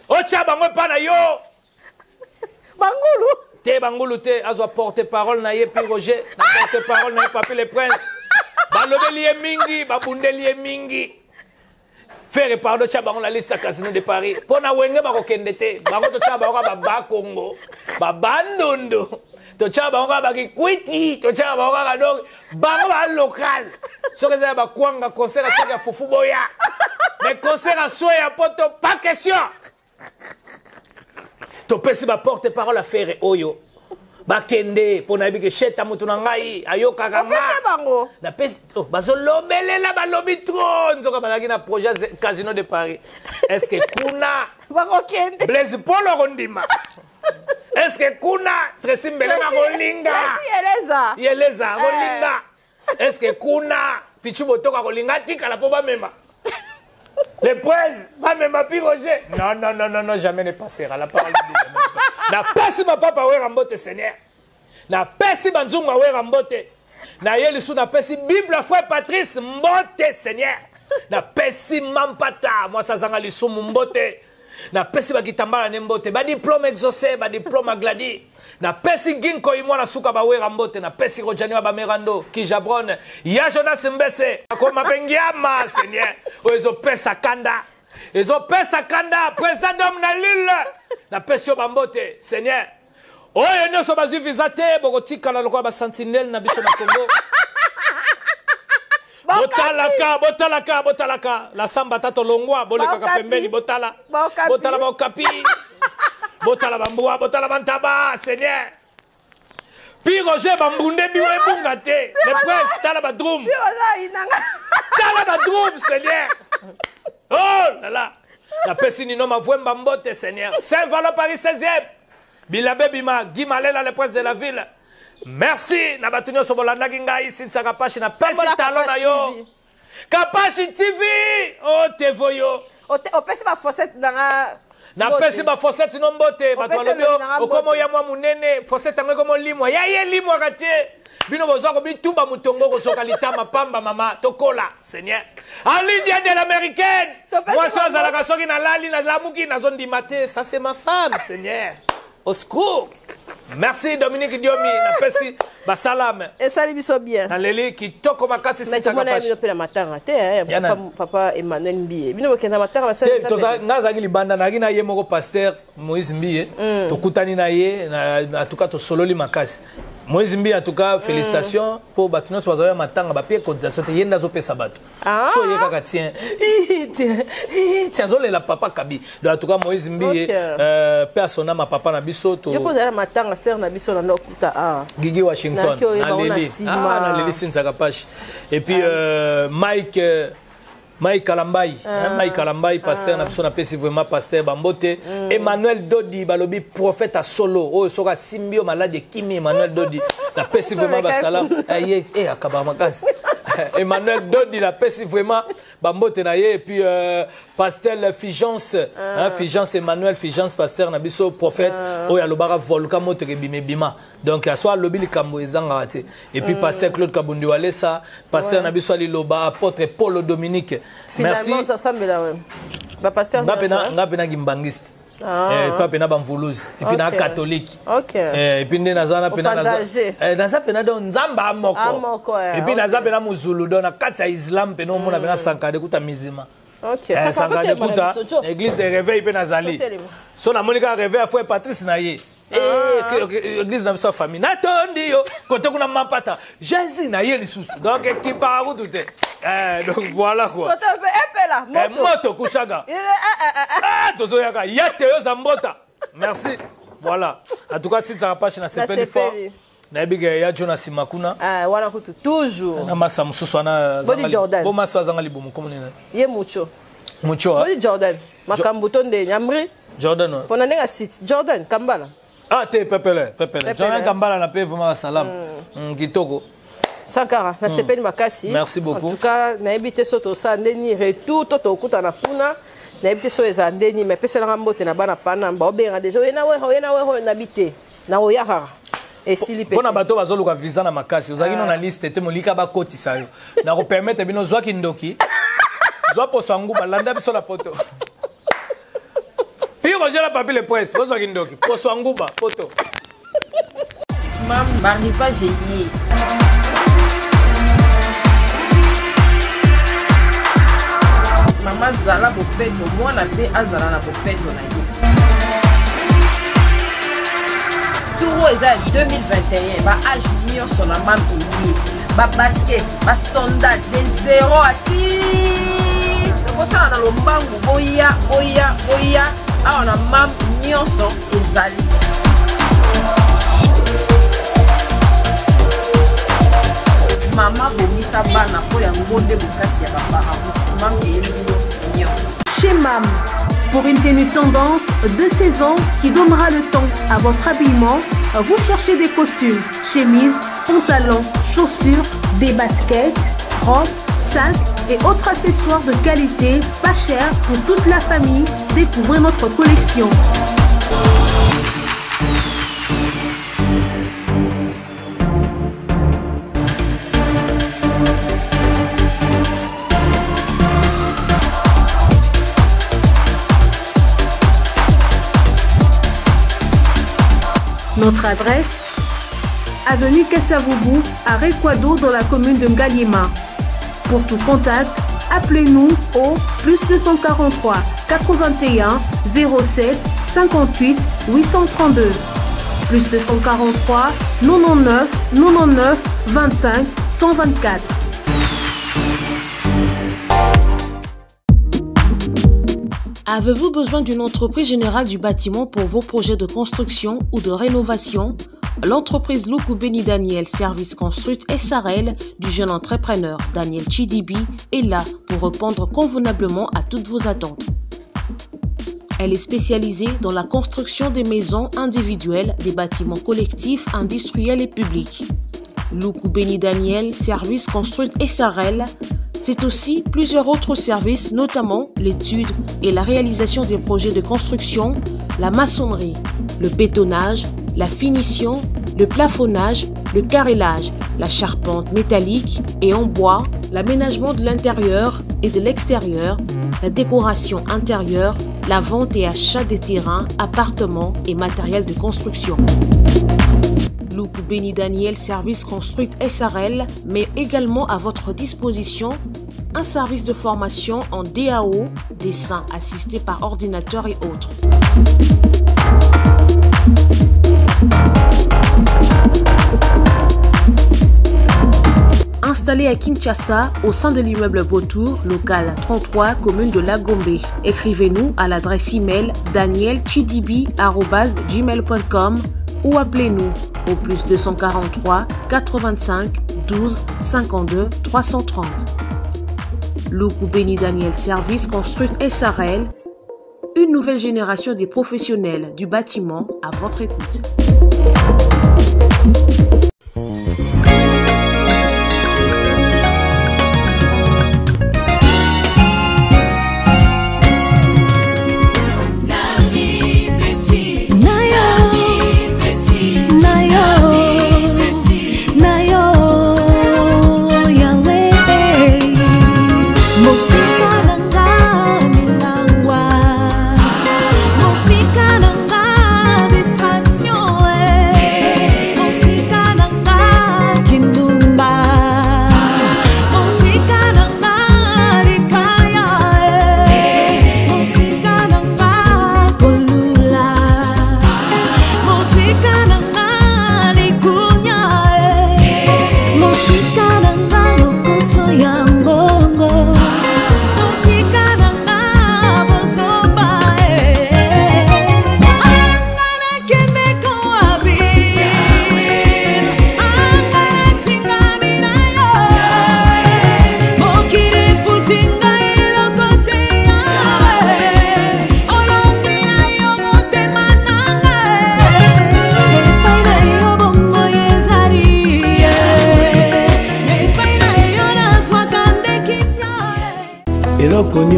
Ocha bango pa na yo. Bangulu te azwa porte-parole na ye pi Roger na porte-parole na ye Papi le Prince. Balobeli ye mingi, babundeli ye mingi. Faire pardon cha bango la liste à Casino de Paris. Pona wenge bakokende te. Bango to cha bango ba Congo. Ba Bandundu. To cha bango ba Kikwiti, to cha bango ba donc bango ba local. So que ça ba kwanga concert à Fufu Boya. Mais concert à Soya poto pas question. To pesi ba porte-parole à faire oyo. Ba kende pona bi ke cheta mutu na ngai ayoka kanga. Na pesi bazo lobele la ba lobi trop nzoka balaki na projet Casino de Paris. Est-ce que kuna ba kokende Blaise Paul Rondima. Est-ce que kuna Tresimbele ma kolinga. Yeleza kolinga. Est-ce que kuna Pichubo toka kolinga tika la poba mema. Les princes, même ma fille Roger. Non, jamais ne passera. La parole de Dieu. Na pesi ma papa we rambote Seigneur. Na pesi banzunga we rambote. Na yeli su na pesi Bible frère Patrice mbote Seigneur. Na pesi mampata moi ça zanga lisumu mbote. Na pesi ba kitambala ne mbote. Ba diplôme exaucé, ba diplôme gladi. Na pesi ginko imwa na suka ba we rambote. Na pesi Rojani ba Merando ki Jabron. Ya Jonas Mbese. Akoma pengiama Seigneur. Ozo pesa kanda. Ezo pesa kanda président d'homme na lille. Na pesi bambote Seigneur. Oyo nyoso bazu visate bokotika na lokwa ba sentinelle na biso na Congo. Botalaka la samba tato longwa boleka ka pembeni botala ba okapi botala bambua botala bantaba Seigneur. Puis Roger bambunde biwe bunga te le prince tala ba drum Seigneur. Oh là là la pesini no mavwemba mbote Seigneur. Saint-Valo Paris 16e Bilabe Bima Guimalela le prince de la ville. Merci na batunyo sobolanda kingai sinsa kapashi na pesi talon na yo. Kapashi TV. Oh te voyo. O pesi ba fossette na pesi ba fossette no mbote batwalobio okomo ya mwa munene fossette ngwe komo limwa. Ya ye limwa katie. Bino bozako bituba mutongo ko soka litama pamba mama tokola Seigneur. En ligne de l'américaine. Moi ça za la kasoki na lali na lamuki na zone di maté, ça c'est ma femme Seigneur. Au secours. Merci Dominique Diomi na pesi ba salam. Et ça biso bien. Na leli ki toko makasi sita ka pashi. Mais tu matanga te papa Emmanuel Mbiye. Bino bokenda matanga ba salam. To za ngaza ngili banda na gina ye moko pasteur Moïse Mbiye. To kutani na ye na tuka to sololi makasi. Moïse Mbiye en tout cas félicitations pour batuno so bazoya matanga ba pie cotisation te yenda zo pesa bato. So ye kaka tiens. Tiens zo la papa Kabi. Donc en tout cas Moïse Mbiye persona ma papa na biso to. Je pose la matanga sœur na biso na nokuta Gigi Washington na Lili Sinzaka Pashi et puis Mike Kalambai pasteur na biso na pesi vraiment pasteur bambote Emmanuel Dodi balobi prophète à solo o soka simbio malade kimi Emmanuel Dodi na pesi vraiment ba salam akaba makasi Emmanuel Dodi la pesi vraiment bambote na ye et puis Pastel Figence Figence Emmanuel Figence Pasteur na biso prophète oya lobaka volcan moto ke bima donc à soit lobi likambo ezanga ate et puis Pasteur Claude Kabundi Walesa Pasteur na biso ali loba apôtre Paul Dominique merci ça semble là ba pasteur ngapena gimbangiste pas pena bamvuluzi et puis na catholique et puis nazana pena naza pena don nzamba moko et puis naza pena muzulu don na katsa islam pena mona pena sankade kuta mizima sankade kuta église de réveil pena zali so na monika réveil a foi Patrice na ye église na sa famille natondi yo côté kuna mapata Jésus na ye lisusu donc qui part tout donc voilà quoi moto kushaga tozoyaka yate yo zambota merci voilà en tout cas si ça page na sepeli fort na biga ya Jonas Makuna wana kutu toujours na masa mususu na Jordan bo masa zanga libumu komunina ye mucho Bodi Jordan makambuto nde nyamri Jordan pona nenga site Jordan Kambala te pepele Jordan Kambala na pe vraiment salam kitoko Sankara na sepeli makasi merci beaucoup en tout cas na ebité soto sa ndeni retour toto okuta na kuna na ebité so eza ndeni mais pesela ngambote na bana pana ba obenga déjà yena we na bité na oyaka et sili pe pona bato bazoluka visa na makasi ozaki na liste te molika ba kotisa yo na ko permettre bino zwa kindoki zwa poswangu balanda biso la poto Puis Roger la papier le presse poswa kindoki poswangu ba poto mam bari pas génie Maman Zala Bopeto, moi la paix Azala na Bopeto na ye. Touro eza 2021, ba âge mignon sur la main oublié. Ba basket, ba sondage, des zéro à ti. Donc ça dans le mbangu boya. Ah on a mam mignon sur ezali. Maman bomisa bana po ya ngonde bokasi ya papa. Chez MAM, pour une tenue tendance de saison qui donnera le ton à votre habillement, vous cherchez des costumes, chemises, pantalons, chaussures, des baskets, robes, sacs et autres accessoires de qualité, pas cher pour toute la famille. Découvrez notre collection. Notre adresse, avenue Kassavoubou, à Rekwado, dans la commune de Ngaliema. Pour tout contact, appelez-nous au +243 81 07 58 832. +243 99 25 124. Avez-vous besoin d'une entreprise générale du bâtiment pour vos projets de construction ou de rénovation? L'entreprise Luku Beni Daniel Service Construit SRL du jeune entrepreneur Daniel Chidibi est là pour répondre convenablement à toutes vos attentes. Elle est spécialisée dans la construction des maisons individuelles, des bâtiments collectifs, industriels et publics. Luku Beni Daniel Service Construit SRL, c'est aussi plusieurs autres services, notamment l'étude et la réalisation des projets de construction, la maçonnerie, le bétonnage, la finition, le plafonnage, le carrelage, la charpente métallique et en bois, l'aménagement de l'intérieur et de l'extérieur, la décoration intérieure, la vente et achat des terrains, appartements et matériel de construction. Luku Beni Daniel Service Construit SRL met également à votre disposition un service de formation en DAO, dessin assisté par ordinateur et autres. Installé à Kinshasa, au sein de l'immeuble Beautour, local 33, commune de Lagombe. Écrivez-nous à l'adresse email danielchidibi@gmail.com ou appelez-nous au +243 85 12 52 330. Luku Beni Daniel Service Construit SRL, une nouvelle génération des professionnels du bâtiment à votre écoute.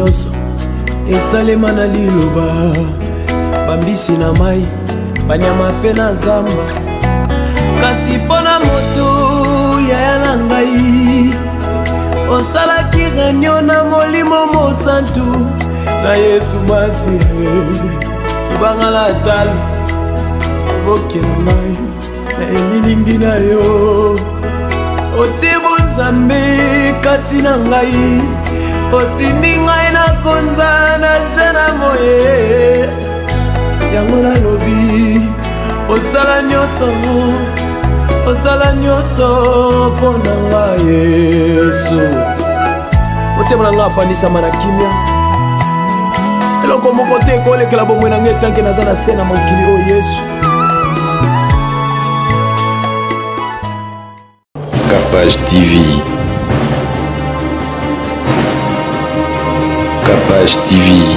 nyonso esalema na liloba bambisi na mai banyama mpe na zamba kasi mpo na moto yaya na ngai osalaki réunion na molimo mosantu na yesu mwasi libangala talo bokela ngai na elilingi na yo otie bozambe kati na ngai otindi ngai na konza na se na moye yango nalobi osala nyonso mpo na ngai yesu motema na ngai afanisama na kimia eloko moko te ekolekela bomoi na ngai etanke naza na se na mokili oyo yesu. Capage TV. Capage TV.